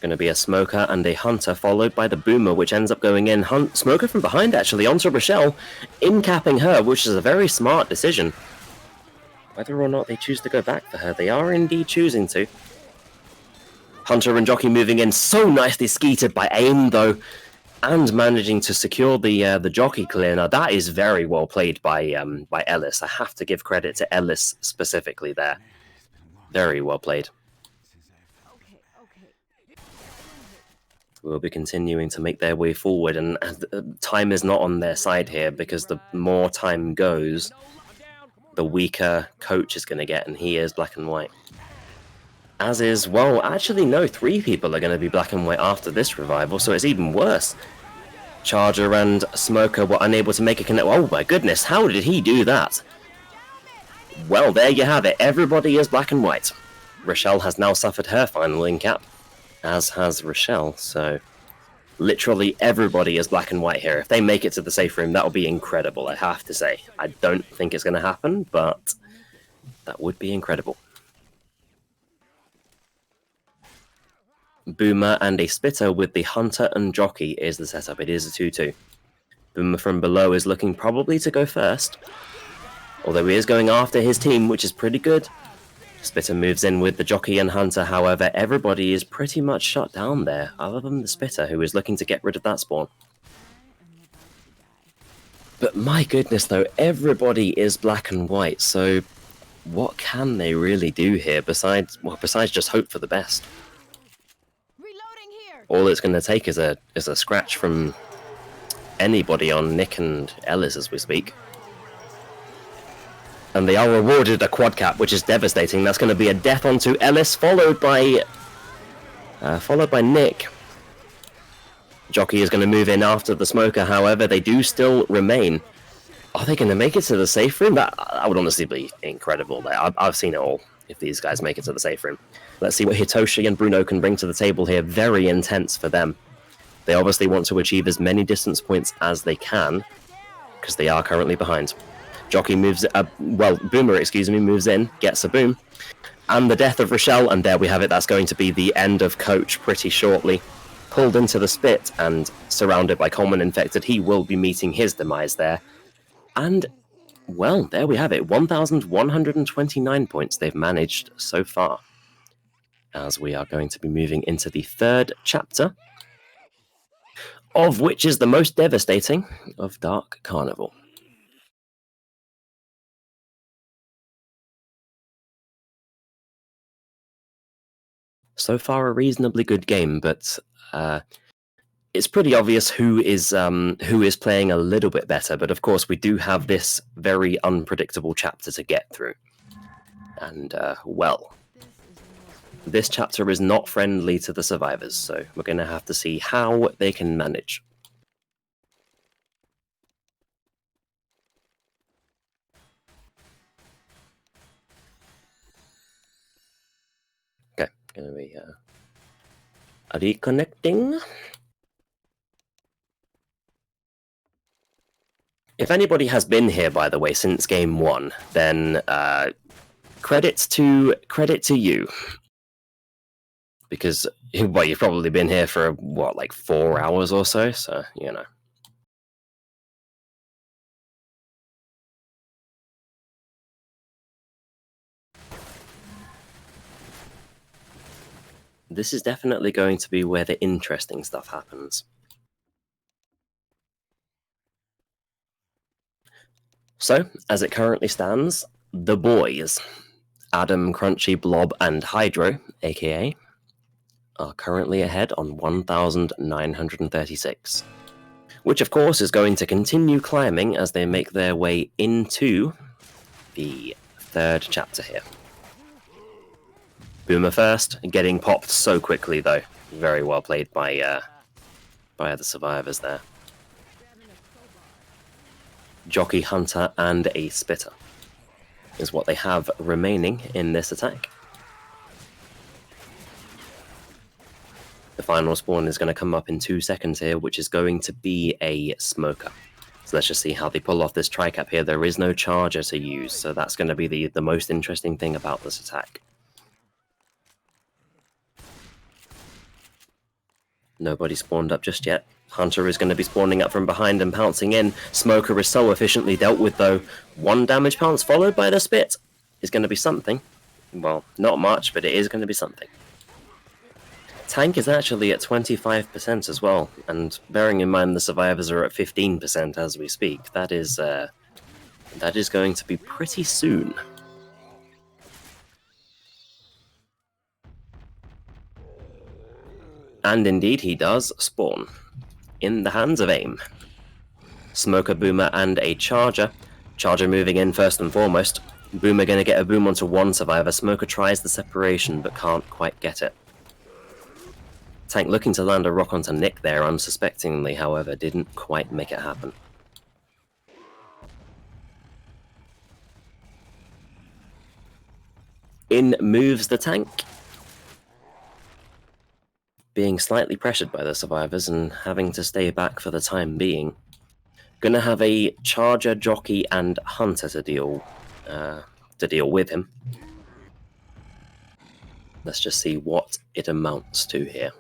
Going to be a Smoker and a Hunter, followed by the Boomer, which ends up going in. Smoker from behind, actually, onto Rochelle, incapping her, which is a very smart decision. Whether or not they choose to go back for her, they are indeed choosing to. Hunter and Jockey moving in, so nicely skeeted by AIM, though, and managing to secure the Jockey clear. Now, that is very well played by Ellis. I have to give credit to Ellis specifically there. Very well played. Will be continuing to make their way forward, and time is not on their side here, because the more time goes, the weaker Coach is going to get, and he is black and white. As is, well, actually no, 3 people are going to be black and white after this revival, so it's even worse. Charger and Smoker were unable to make a connect. Oh my goodness, how did he do that? Well, there you have it. Everybody is black and white. Rochelle has now suffered her final incap, as has Rochelle, so literally everybody is black and white here. If they make it to the safe room, that'll be incredible, I have to say. I don't think it's going to happen, but that would be incredible. Boomer and a Spitter with the Hunter and Jockey is the setup. It is a 2-2. Boomer from below is looking probably to go first, although he is going after his team, which is pretty good. Spitter moves in with the Jockey and Hunter, however, everybody is pretty much shut down there, other than the Spitter, who is looking to get rid of that spawn. But my goodness, though, everybody is black and white, so what can they really do here besides just hope for the best? All it's going to take is a scratch from anybody on Nick and Ellis as we speak. And they are rewarded a quad cap, which is devastating. That's going to be a death onto Ellis, followed by Nick. Jockey is going to move in after the Smoker, however, they do still remain. Are they going to make it to the safe room? That would honestly be incredible. I've seen it all, if these guys make it to the safe room. Let's see what Hitoshi and Bruno can bring to the table here. Very intense for them. They obviously want to achieve as many distance points as they can, because they are currently behind. Jockey moves, Boomer, moves in, gets a boom, and the death of Rochelle, and there we have it. That's going to be the end of Coach pretty shortly. Pulled into the spit and surrounded by Coleman Infected, he will be meeting his demise there. And, well, there we have it. 1,129 points they've managed so far, as we are going to be moving into the 3rd chapter, of which is the most devastating of Dark Carnival. So far, a reasonably good game, but it's pretty obvious who is playing a little bit better. But of course, we do have this very unpredictable chapter to get through. And, well, this chapter is not friendly to the survivors, so we're going to have to see how they can manage. Okay, going to be reconnecting. If anybody has been here, by the way, since game 1, then credit to you. Because, well, you've probably been here for, what, like 4 hours or so, you know. This is definitely going to be where the interesting stuff happens. So, as it currently stands, the boys, Adam, Crunchy, Blob, and Hydro, aka, are currently ahead on 1,936. Which, of course, is going to continue climbing as they make their way into the 3rd chapter here. Boomer first, getting popped so quickly, though. Very well played by the survivors there. Jockey, Hunter, and a Spitter is what they have remaining in this attack. The final spawn is going to come up in 2 seconds here, which is going to be a Smoker. So let's just see how they pull off this tri-cap here. There is no charger to use, so that's going to be the most interesting thing about this attack. Nobody spawned up just yet. Hunter is going to be spawning up from behind and pouncing in. Smoker is so efficiently dealt with, though. 1 damage pounce followed by the Spit is going to be something. Well, not much, but it is going to be something. Tank is actually at 25% as well, and bearing in mind the survivors are at 15% as we speak, that is going to be pretty soon. And indeed he does spawn. In the hands of aim. Smoker, Boomer, and a Charger. Charger moving in first and foremost. Boomer going to get a boom onto 1 survivor. Smoker tries the separation, but can't quite get it. Tank looking to land a rock onto Nick there, unsuspectingly, however, didn't quite make it happen. In moves the Tank. Being slightly pressured by the survivors and having to stay back for the time being. Gonna have a Charger, Jockey, and Hunter to deal with him. Let's just see what it amounts to here.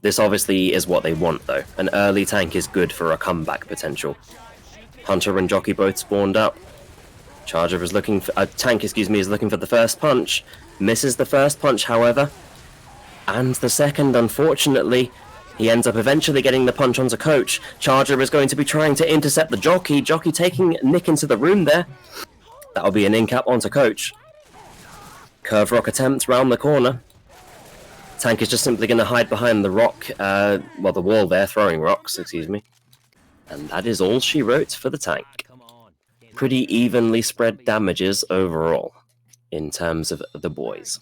This obviously is what they want, though. An early tank is good for a comeback potential. Hunter and Jockey both spawned up. Charger is looking for... Tank, excuse me, is looking for the first punch. Misses the first punch, however. And the second, unfortunately, he ends up eventually getting the punch onto Coach. Charger is going to be trying to intercept the Jockey. Jockey taking Nick into the room there. That'll be an in-cap onto Coach. Curve rock attempt round the corner. Tank is just simply going to hide behind the rock, the wall there, throwing rocks, excuse me. And that is all she wrote for the Tank. Pretty evenly spread damages overall, in terms of the boys.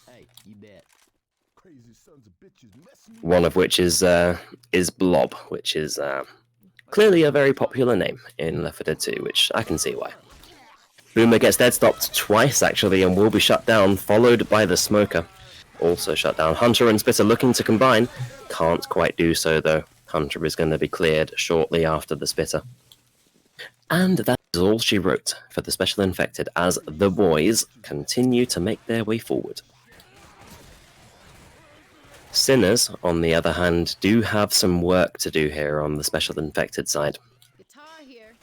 One of which is Blob, which is clearly a very popular name in Left 4 Dead 2, which I can see why. Boomer gets dead stopped twice, actually, and will be shut down, followed by the Smoker. Also shut down. Hunter and Spitter looking to combine. Can't quite do so, though. Hunter is going to be cleared shortly after the Spitter. And that is all she wrote for the Special Infected, as the boys continue to make their way forward. Sinners, on the other hand, do have some work to do here on the Special Infected side. Guitar here.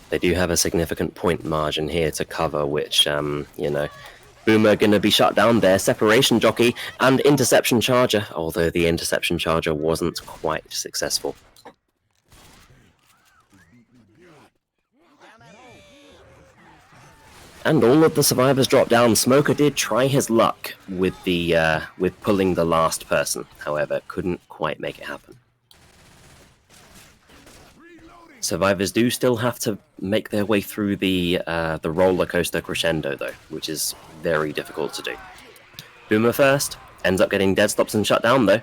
They do have a significant point margin here to cover, which, you know, Boomer going to be shut down there. Separation Jockey and Interception Charger, although the Interception Charger wasn't quite successful. And all of the survivors dropped down. Smoker did try his luck with pulling the last person, however, couldn't quite make it happen. Survivors do still have to make their way through the roller coaster crescendo though, which is very difficult to do. Boomer first, ends up getting dead stops and shut down though.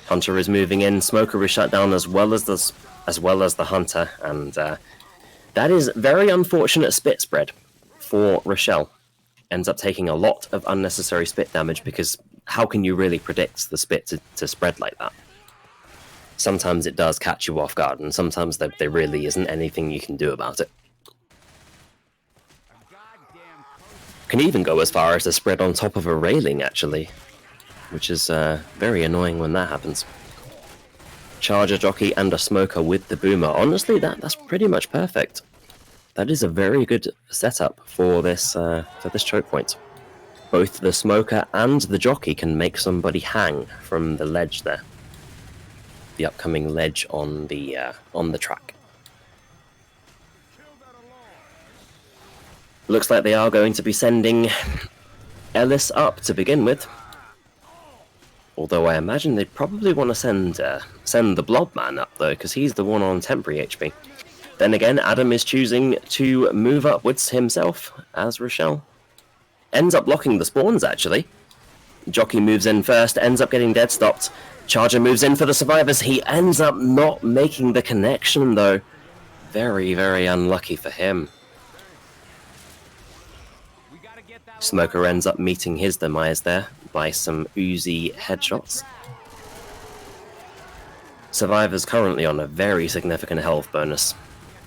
Hunter is moving in, Smoker is shut down as well as the Hunter, and that is very unfortunate spit spread for Rochelle. Ends up taking a lot of unnecessary spit damage because how can you really predict the spit to spread like that? Sometimes it does catch you off guard, and sometimes there really isn't anything you can do about it. Can even go as far as to spread on top of a railing, actually, which is very annoying when that happens. Charger, Jockey, and a Smoker with the Boomer. Honestly, that's pretty much perfect. That is a very good setup for this choke point. Both the Smoker and the Jockey can make somebody hang from the ledge there. The upcoming ledge on the track. Looks like they are going to be sending Ellis up to begin with. Although I imagine they'd probably want to send the Blob Man up though, because he's the one on temporary HP. Then again, Adam is choosing to move upwards himself as Rochelle. Ends up blocking the spawns actually. Jockey moves in first, ends up getting dead stopped. Charger moves in for the survivors. He ends up not making the connection though. Very, very unlucky for him. Smoker ends up meeting his demise there by some Uzi headshots. Survivors currently on a very significant health bonus.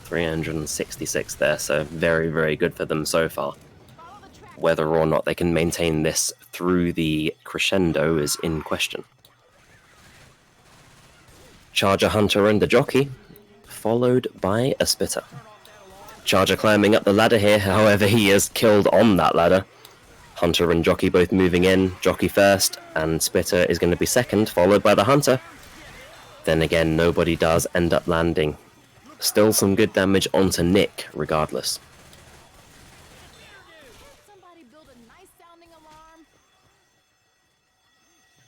366 there, so very, very good for them so far. Whether or not they can maintain this through the crescendo is in question. Charger, Hunter, and the Jockey, followed by a Spitter. Charger climbing up the ladder here, however he is killed on that ladder. Hunter and Jockey both moving in, Jockey first, and Spitter is going to be second, followed by the Hunter. Then again, nobody does end up landing. Still some good damage onto Nick, regardless. Somebody build a nice sounding alarm.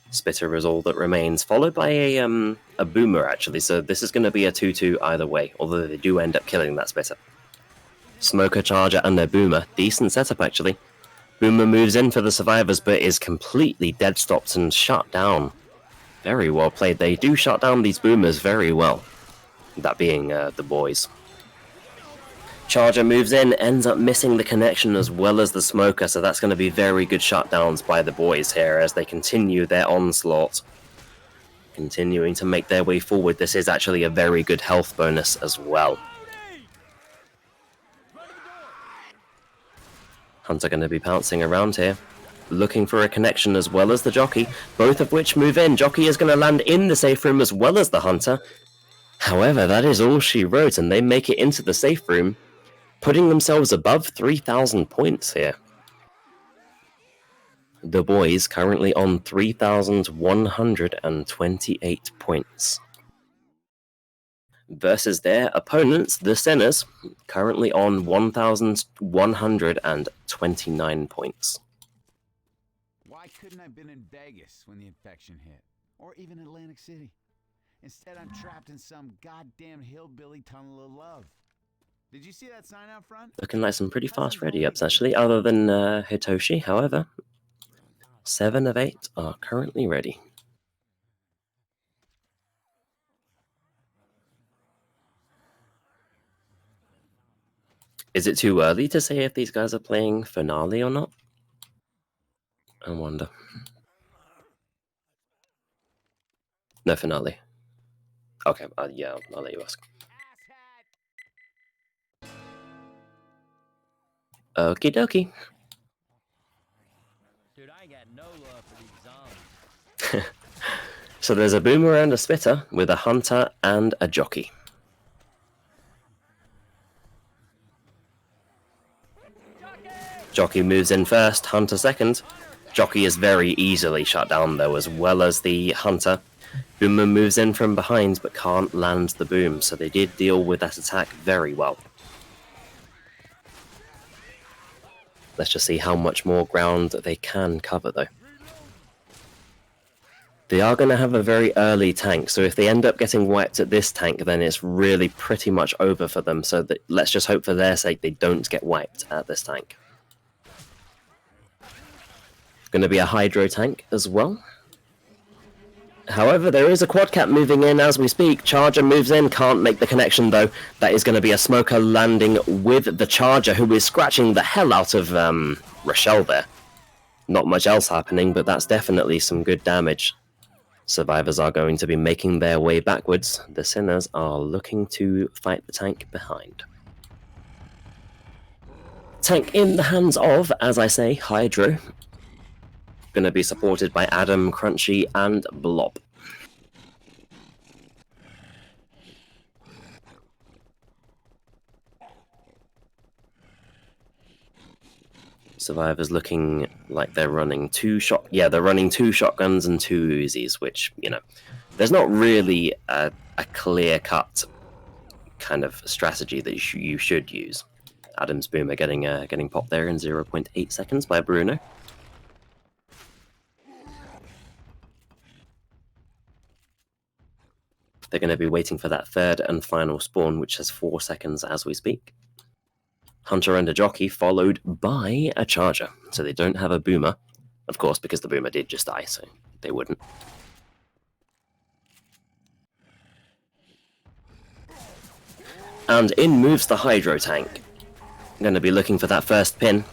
Spitter is all that remains, followed by a Boomer actually, so this is going to be a 2-2 either way, although they do end up killing that Spitter. Smoker, Charger, and their Boomer. Decent setup actually. Boomer moves in for the survivors, but is completely dead stopped and shut down. Very well played. They do shut down these Boomers very well. That being the boys. Charger moves in, ends up missing the connection as well as the Smoker, so that's going to be very good shutdowns by the boys here as they continue their onslaught. Continuing to make their way forward. This is actually a very good health bonus as well. Hunter going to be pouncing around here, looking for a connection as well as the Jockey, both of which move in. Jockey is going to land in the safe room as well as the Hunter. However, that is all she wrote, and they make it into the safe room, putting themselves above 3,000 points here. The boys currently on 3,128 points. Versus their opponents, the Sinners, currently on 1,129 points. Why couldn't I have been in Vegas when the infection hit? Or even Atlantic City? Instead, I'm trapped in some goddamn hillbilly tunnel of love. Did you see that sign out front? Looking like some pretty fast ready-ups, actually, other than Hitoshi. However, 7 of 8 are currently ready. Is it too early to say if these guys are playing Finale or not? I wonder. No Finale. Okay, yeah, I'll let you ask. Okie dokie. Dude, I ain't got no love for these zombies. So there's a Boomer and a Spitter with a Hunter and a Jockey. Jockey moves in first, Hunter second. Jockey is very easily shut down though, as well as the Hunter. Boomer moves in from behind but can't land the boom, so they did deal with that attack very well. Let's just see how much more ground they can cover though. They are going to have a very early tank, so if they end up getting wiped at this tank, then it's really pretty much over for them. So let's just hope for their sake they don't get wiped at this tank. Going to be a hydro tank as well. However, there is a quad cap moving in as we speak. Charger moves in, can't make the connection though. That is going to be a smoker landing with the Charger, who is scratching the hell out of Rochelle there. Not much else happening, but that's definitely some good damage. Survivors are going to be making their way backwards. The Sinners are looking to fight the tank behind. Tank in the hands of, as I say, Hydro. Going to be supported by Adam, Crunchy, and Blob. Survivors looking like they're running they're running 2 shotguns and 2 Uzis, which, you know, there's not really a clear-cut kind of strategy that you should use. Adam's Boomer getting popped there in 0.8 seconds by Bruno. They're going to be waiting for that third and final spawn, which has 4 seconds as we speak. Hunter and a Jockey, followed by a Charger. So they don't have a Boomer, of course, because the Boomer did just die, so they wouldn't. And in moves the Hydro tank. Going to be looking for that first pin.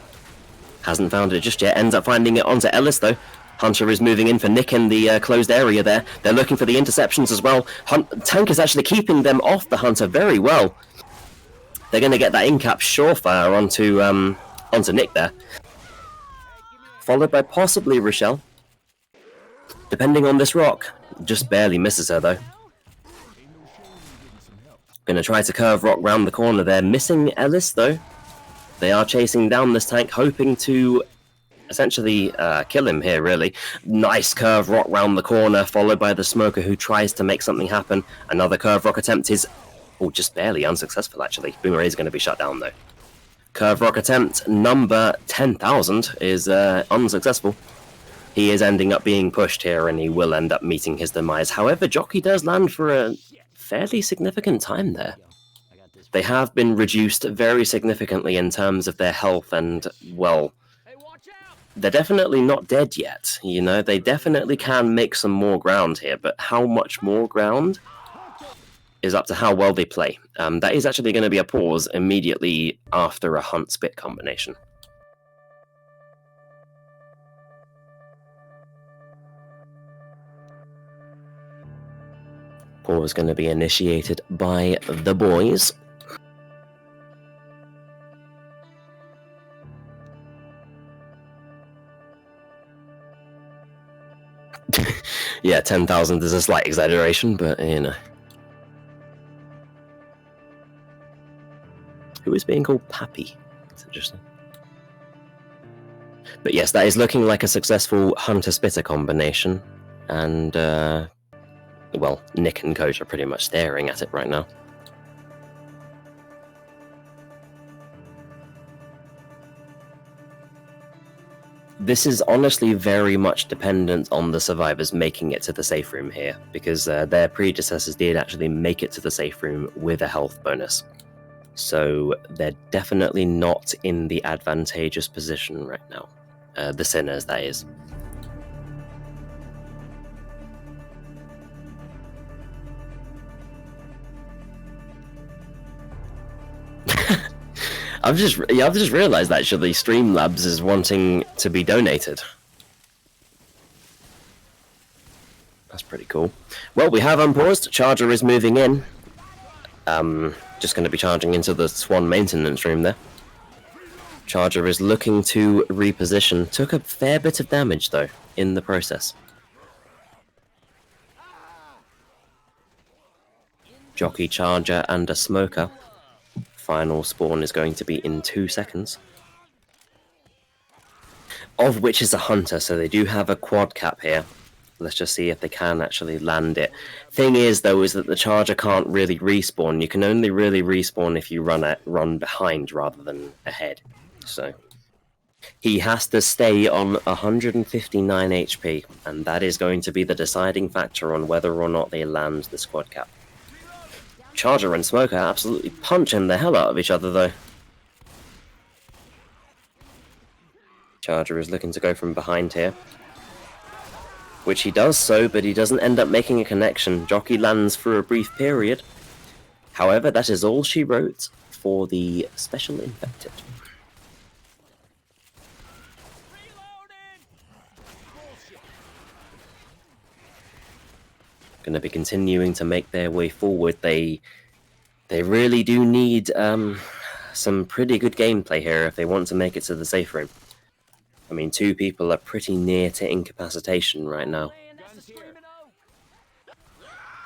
Hasn't found it just yet. Ends up finding it onto Ellis, though. Hunter is moving in for Nick in the closed area there. They're looking for the interceptions as well. Tank is actually keeping them off the Hunter very well. They're going to get that in-cap surefire onto Nick there. Followed by possibly Rochelle. Depending on this rock. Just barely misses her though. Going to try to curve rock round the corner there. Missing Ellis though. They are chasing down this tank, hoping to essentially kill him here, really. Nice curve rock round the corner, followed by the Smoker, who tries to make something happen. Another curve rock attempt is, just barely unsuccessful, actually. Boomer is going to be shut down, though. Curve rock attempt number 10,000 is unsuccessful. He is ending up being pushed here, and he will end up meeting his demise. However, Jockey does land for a fairly significant time there. They have been reduced very significantly in terms of their health, and, well, they're definitely not dead yet. You know, they definitely can make some more ground here, but how much more ground is up to how well they play. That is actually going to be a pause immediately after a Hunt Spit combination. Pause going to be initiated by the boys. Yeah, 10,000 is a slight exaggeration, but, you know. Who is being called Pappy? That's interesting. But yes, that is looking like a successful Hunter-Spitter combination. And, well, Nick and Coach are pretty much staring at it right now. This is honestly very much dependent on the survivors making it to the safe room here, because their predecessors did actually make it to the safe room with a health bonus. So they're definitely not in the advantageous position right now. The Sinners, that is. I've just realised actually Streamlabs is wanting to be donated. That's pretty cool. Well, we have unpaused. Charger is moving in. Just going to be charging into the Swan maintenance room there. Charger is looking to reposition. Took a fair bit of damage though in the process. Jockey, Charger, and a Smoker. Final spawn is going to be in 2 seconds. Of which is a Hunter, so they do have a quad cap here. Let's just see if they can actually land it. Thing is, though, is that the Charger can't really respawn. You can only really respawn if you run behind rather than ahead. So He has to stay on 159 HP, and that is going to be the deciding factor on whether or not they land the squad cap. Charger and Smoker absolutely punching the hell out of each other, though. Charger is looking to go from behind here, which he does so, but he doesn't end up making a connection. Jockey lands for a brief period. However, that is all she wrote for the special infected. Going to be continuing to make their way forward. They really do need some pretty good gameplay here if they want to make it to the safe room. I mean, 2 people are pretty near to incapacitation right now.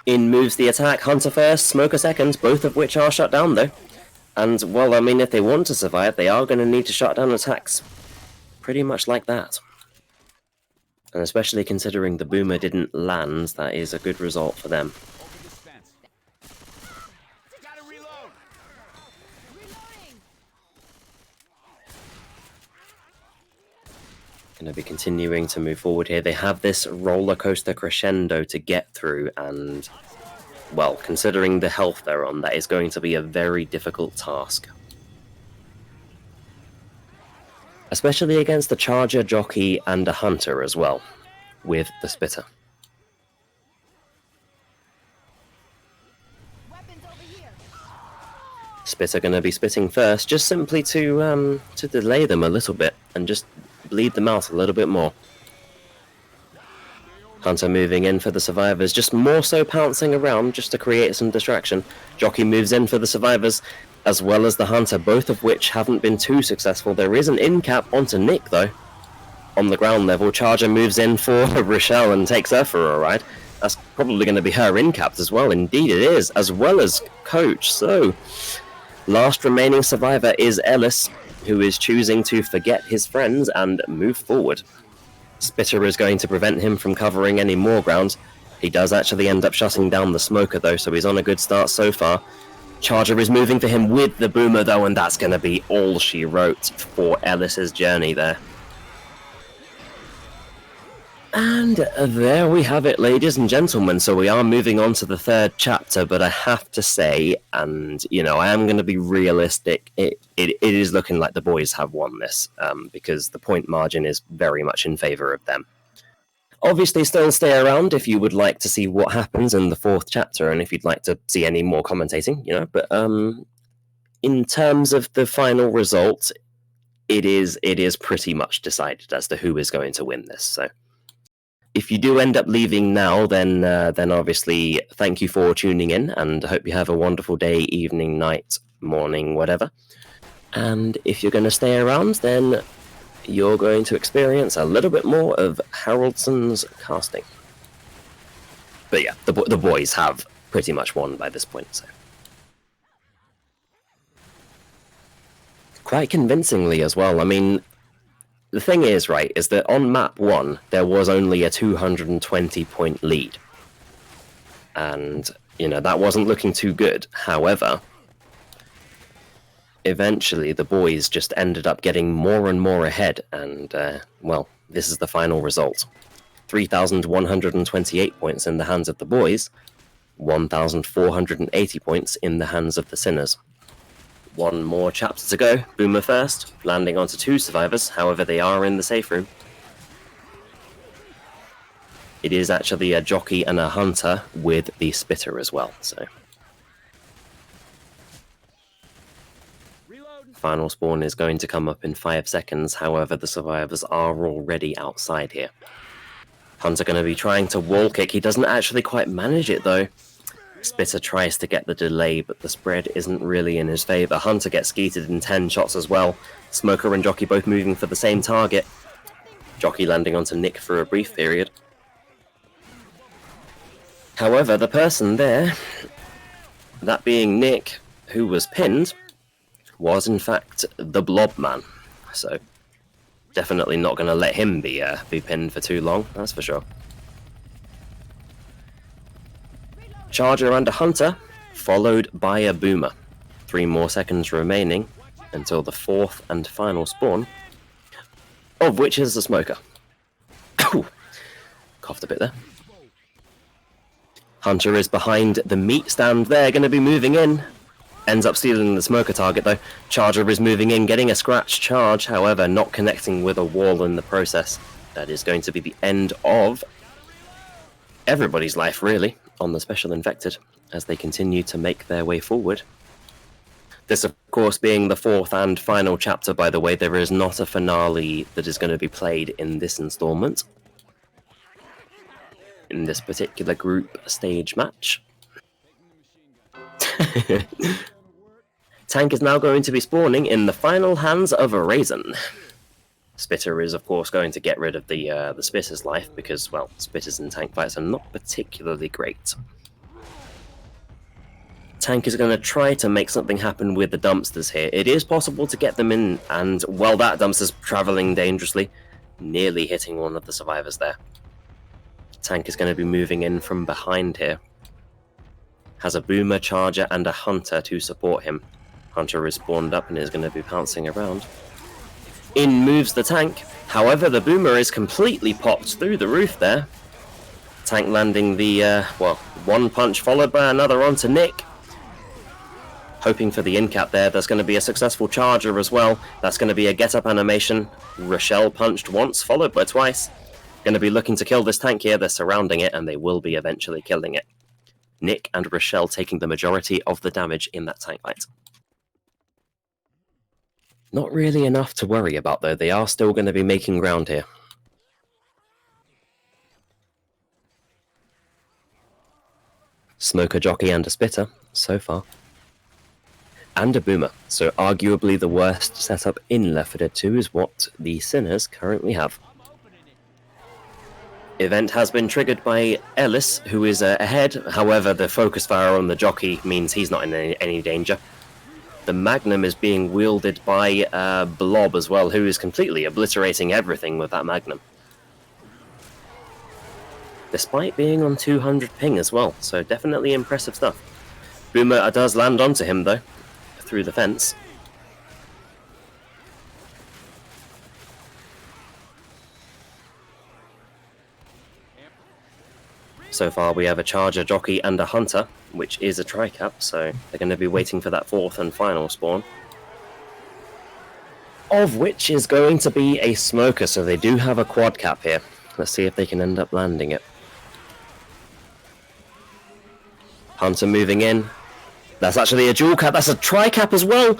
In moves the attack, Hunter first, Smoker second, both of which are shut down though. And, well, I mean, if they want to survive, they are going to need to shut down attacks pretty much like that. And especially considering the Boomer didn't land, that is a good result for them. Going to be continuing to move forward here. They have this roller coaster crescendo to get through, and, well, considering the health they're on, that is going to be a very difficult task. Especially against the Charger, Jockey, and a Hunter as well, with the Spitter. Spitter going to be spitting first, just simply to delay them a little bit, and just bleed them out a little bit more. Hunter moving in for the survivors, just more so pouncing around just to create some distraction. Jockey moves in for the survivors, as well as the Hunter, both of which haven't been too successful. There is an in-cap onto Nick, though, on the ground level. Charger moves in for Rochelle and takes her for a ride. That's probably going to be her in-capped as well. Indeed it is, as well as Coach. So, last remaining survivor is Ellis, who is choosing to forget his friends and move forward. Spitter is going to prevent him from covering any more ground. He does actually end up shutting down the Smoker, though, so he's on a good start so far. Charger is moving for him with the Boomer, though, and that's going to be all she wrote for Ellis's journey there. And there we have it, ladies and gentlemen. So we are moving on to the 3rd chapter, but I have to say, and, you know, I am going to be realistic, it is looking like the boys have won this, because the point margin is very much in favour of them. Obviously, still stay around if you would like to see what happens in the 4th chapter, and if you'd like to see any more commentating, you know, but in terms of the final result, it is pretty much decided as to who is going to win this, so... If you do end up leaving now, then obviously thank you for tuning in, and I hope you have a wonderful day, evening, night, morning, whatever. And if you're going to stay around, then you're going to experience a little bit more of haraldss's casting. But yeah, the boys have pretty much won by this point, so. Quite convincingly as well. I mean, the thing is, right, is that on map 1, there was only a 220-point lead. And, you know, that wasn't looking too good. However, eventually the boys just ended up getting more and more ahead, and, well, this is the final result. 3,128 points in the hands of the boys, 1,480 points in the hands of the Sinners. One more chapter to go. Boomer first, landing onto 2 survivors, however they are in the safe room. It is actually a Jockey and a Hunter with the Spitter as well, so... Final spawn is going to come up in 5 seconds, however the survivors are already outside here. Hunter going to be trying to wall kick, he doesn't actually quite manage it though. Spitter tries to get the delay, but the spread isn't really in his favour. Hunter gets skeeted in 10 shots as well. Smoker and Jockey both moving for the same target. Jockey landing onto Nick for a brief period. However, the person there, that being Nick, who was pinned, was in fact the Blob Man. So, definitely not going to let him be pinned for too long, that's for sure. Charger and a Hunter, followed by a Boomer. 3 more seconds remaining until the 4th and final spawn. of which is the smoker. Coughed a bit there. Hunter is behind the meat stand there, going to be moving in. Ends up stealing the smoker target though. Charger is moving in, getting a scratch charge, however, not connecting with a wall in the process. That is going to be the end of everybody's life, really, on the Special Infected, as they continue to make their way forward. This, of course, being the fourth and final chapter, by the way. There is not a finale that is going to be played in this installment. In this particular group stage match. Tank is now going to be spawning in the final hands of a Raisin. Spitter is, of course, going to get rid of the Spitter's life because, well, Spitters in tank fights are not particularly great. Tank is going to try to make something happen with the dumpsters here. It is possible to get them in, and, well, that dumpster's travelling dangerously, nearly hitting one of the survivors there. Tank is going to be moving in from behind here. Has a Boomer, Charger, and a Hunter to support him. Hunter is spawned up and is going to be pouncing around. In moves the Tank. However, the Boomer is completely popped through the roof there. Tank landing the, well, one punch followed by another onto Nick. Hoping for the in-cap there. There's going to be a successful Charger as well. That's going to be a get-up animation. Rochelle punched once, followed by twice. Going to be looking to kill this tank here. They're surrounding it, and they will be eventually killing it. Nick and Rochelle taking the majority of the damage in that tank fight. Not really enough to worry about, though. They are still going to be making ground here. Smoker, Jockey, and a Spitter, so far. And a Boomer, so arguably the worst setup in Left 4 Dead 2 is what the Sinners currently have. Event has been triggered by Ellis, who is ahead. However, the focus fire on the Jockey means he's not in any danger. The Magnum is being wielded by Blob as well, who is completely obliterating everything with that Magnum. Despite being on 200 ping as well, so definitely impressive stuff. Boomer does land onto him though, through the fence. So far we have a Charger, Jockey, and a Hunter, which is a tri-cap, so they're going to be waiting for that fourth and final spawn. Of which is going to be a Smoker, so they do have a quad cap here. Let's see if they can end up landing it. Hunter moving in. That's actually a dual cap, that's a tri-cap as well!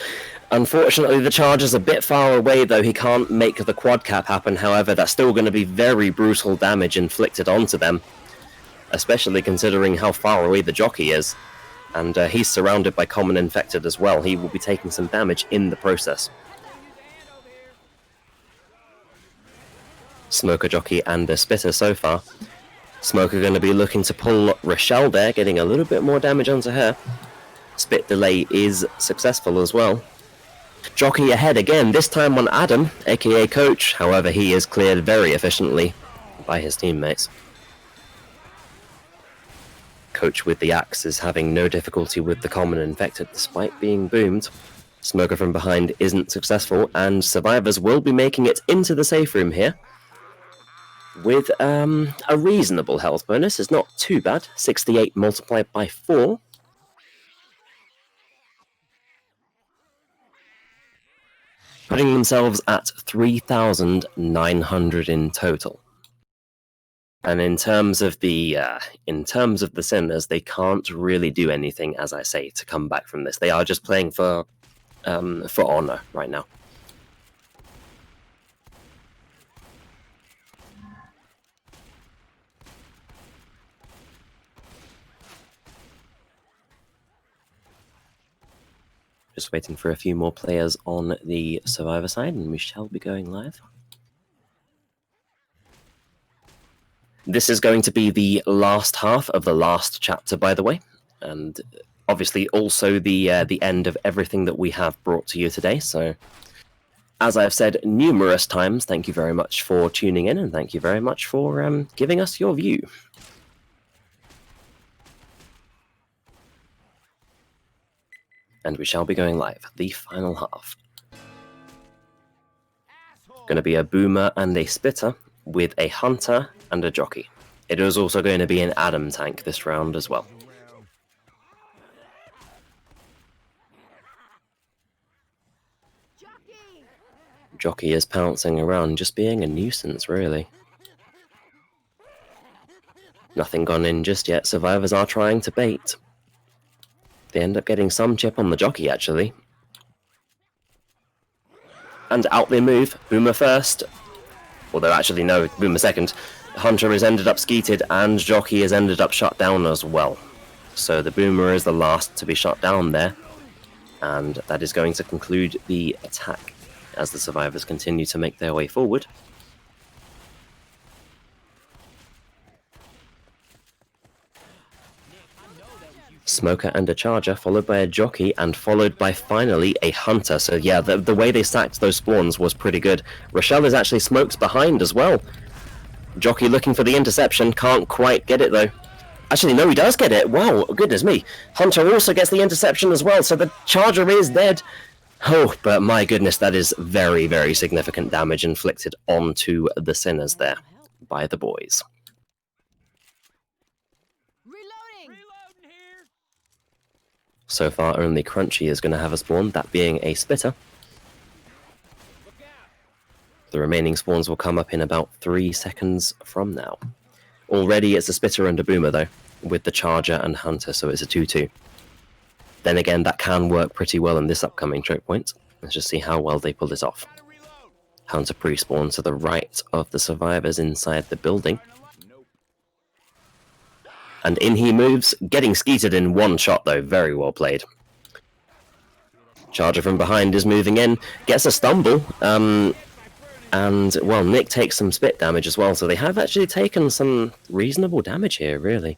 Unfortunately, the Charger's a bit far away, though he can't make the quad cap happen. However, that's still going to be very brutal damage inflicted onto them. Especially considering how far away the Jockey is. And he's surrounded by Common Infected as well. He will be taking some damage in the process. Smoker, Jockey, and a Spitter so far. Smoker going to be looking to pull Rochelle there, getting a little bit more damage onto her. Spit delay is successful as well. Jockey ahead again, this time on Adam, aka Coach. However, he is cleared very efficiently by his teammates. Coach with the axe is having no difficulty with the Common Infected despite being boomed. Smoker from behind isn't successful, and survivors will be making it into the safe room here with a reasonable health bonus. It's not too bad. 68 multiplied by 4. Putting themselves at 3,900 in total. And in terms of the Sinners, they can't really do anything, as I say, to come back from this. They are just playing for honor right now. Just waiting for a few more players on the Survivor side, and we shall be going live. This is going to be the last half of the last chapter, by the way, and obviously also the end of everything that we have brought to you today. So, as I've said numerous times, thank you very much for tuning in, and thank you very much for giving us your view. And we shall be going live, the final half. Asshole! Going to be a boomer and a spitter with a hunter and a jockey. It is also going to be an Adam tank this round as well. Jockey is pouncing around, just being a nuisance, really. Nothing gone in just yet. Survivors are trying to bait. They end up getting some chip on the jockey, actually. And out they move. Boomer first. Although, actually, no, Boomer second. Hunter has ended up skeeted, and jockey has ended up shut down as well. So the Boomer is the last to be shut down there. And that is going to conclude the attack as the survivors continue to make their way forward. Smoker and a charger, followed by a jockey, and followed by finally a hunter. So yeah, the way they stacked those spawns was pretty good. Rochelle is actually smokes behind as well. Jockey looking for the interception, can't quite get it though. Actually, no, he does get it. Wow, goodness me. Hunter also gets the interception as well, so the charger is dead. Oh, but my goodness, that is very, very significant damage inflicted onto the sinners there by the boys. So far, only Crunchy is going to have a spawn, that being a spitter. The remaining spawns will come up in about 3 seconds from now. Already it's a spitter and a boomer, though, with the charger and hunter, so it's a 2-2. Then again, that can work pretty well in this upcoming choke point. Let's just see how well they pull this off. Hunter pre-spawn to the right of the survivors inside the building. And in he moves, getting skeeted in one shot though, very well played. Charger from behind is moving in, gets a stumble, and well, Nick takes some spit damage as well, so they have actually taken some reasonable damage here, really.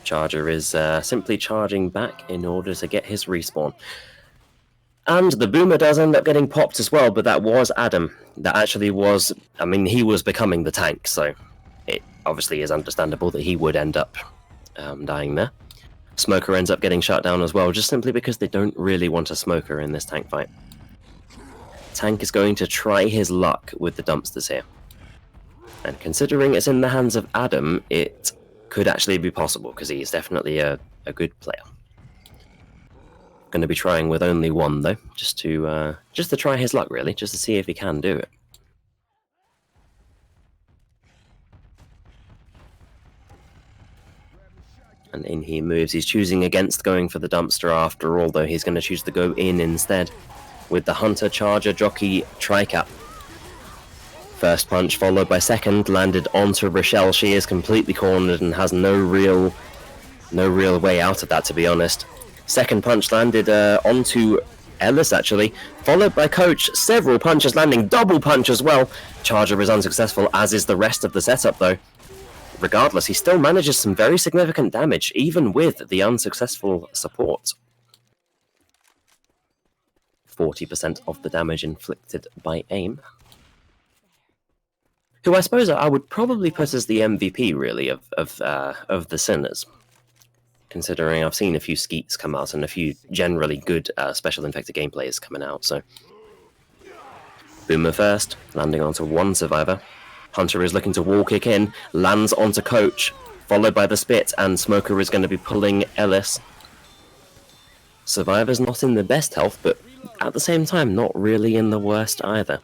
Charger is simply charging back in order to get his respawn. And the Boomer does end up getting popped as well, but that was Adam. That actually was, I mean, he was becoming the tank, so it obviously is understandable that he would end up dying there. Smoker ends up getting shut down as well, just simply because they don't really want a Smoker in this tank fight. Tank is going to try his luck with the dumpsters here. And considering it's in the hands of Adam, it could actually be possible, because he is definitely a good player. Going to be trying with only one though, just to try his luck really, just to see if he can do it. And in he moves. He's choosing against going for the dumpster after all, though. He's going to choose to go in instead with the hunter, charger, jockey, tri-cap. First punch followed by second landed onto Rochelle. She is completely cornered and has no real way out of that, to be honest. Second punch landed onto Ellis, actually, followed by Coach. Several punches landing, double punch as well. Charger is unsuccessful, as is the rest of the setup, though. Regardless, he still manages some very significant damage, even with the unsuccessful support. 40% of the damage inflicted by aim. Who I suppose I would probably put as the MVP, really, of the Sinners. Considering I've seen a few skeets come out and a few generally good special infected gameplayers coming out, so. Boomer first, landing onto one survivor. Hunter is looking to wall kick in, lands onto Coach, followed by the spit, and Smoker is going to be pulling Ellis. Survivor's not in the best health, but at the same time, not really in the worst either.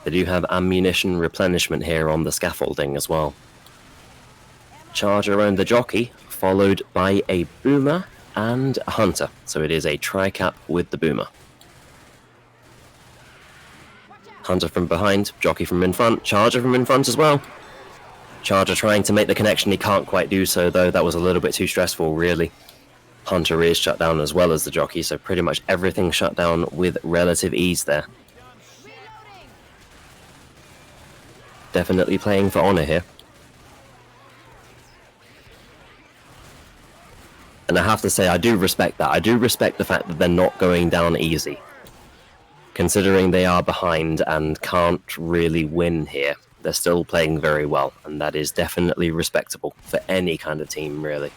They do have ammunition replenishment here on the scaffolding as well. Charger and the jockey, followed by a boomer and a hunter. So it is a tri-cap with the boomer. Hunter from behind, jockey from in front, charger from in front as well. Charger trying to make the connection, he can't quite do so though, that was a little bit too stressful really. Hunter is shut down as well as the jockey, so pretty much everything shut down with relative ease there. Definitely playing for honor here. And I have to say, I do respect that. I do respect the fact that they're not going down easy. Considering they are behind and can't really win here, they're still playing very well, and that is definitely respectable for any kind of team, really.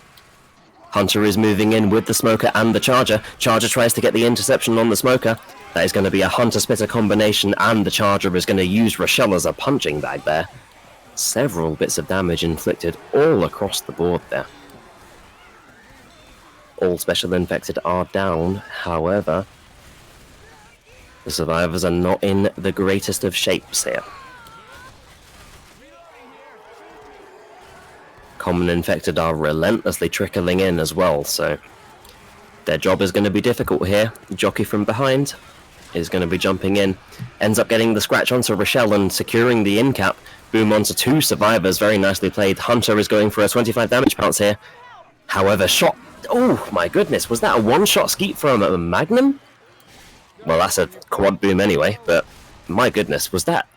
Hunter is moving in with the Smoker and the Charger. Charger tries to get the interception on the Smoker. That is going to be a Hunter-Spitter combination, and the Charger is going to use Rochelle as a punching bag there. Several bits of damage inflicted all across the board there. All special infected are down, however, the survivors are not in the greatest of shapes here. Common infected are relentlessly trickling in as well, so their job is going to be difficult here. Jockey from behind is going to be jumping in, ends up getting the scratch onto Rochelle and securing the in cap. Boom onto 2 survivors, very nicely played. Hunter is going for a 25 damage bounce here. However, shot... Oh my goodness, was that a one-shot skeet from a Magnum? Well, that's a quad boom anyway, but my goodness, was that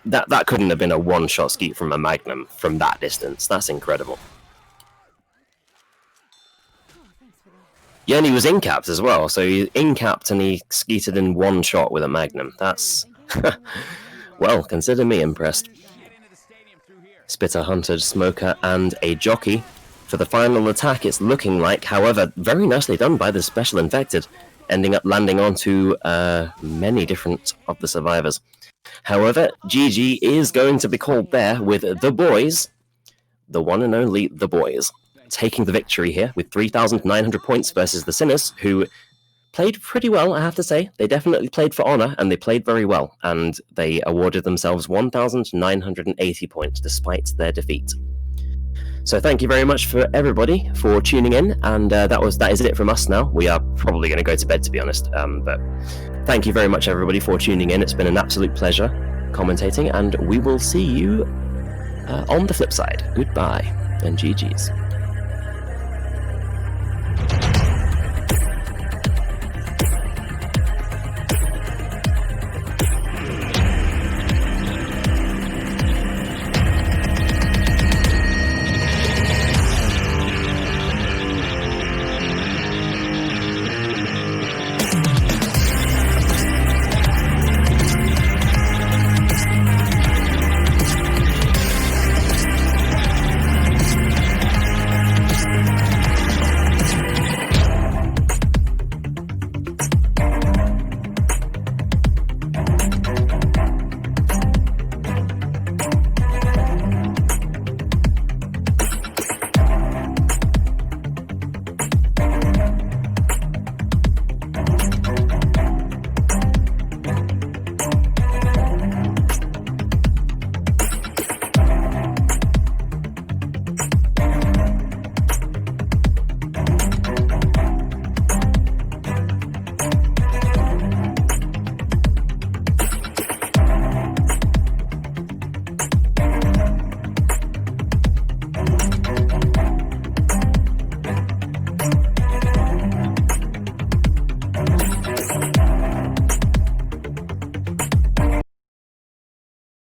couldn't have been a one-shot skeet from a Magnum from that distance. That's incredible. Yeah, and he was in-capped as well, so he in-capped and he skeeted in one shot with a Magnum. That's... well, consider me impressed. Spitter, Hunter, Smoker, and a Jockey. For the final attack, it's looking like, however, very nicely done by the Special Infected, ending up landing onto many different of the survivors. However, GG is going to be called there with the boys, the one and only the boys, taking the victory here with 3,900 points versus the Sinners, who played pretty well, I have to say. They definitely played for honor, and they played very well, and they awarded themselves 1,980 points despite their defeat. So thank you very much for everybody for tuning in, and that is it from us now. We are probably going to go to bed, to be honest, but thank you very much everybody for tuning in. It's been an absolute pleasure commentating, and we will see you on the flip side. Goodbye and GG's.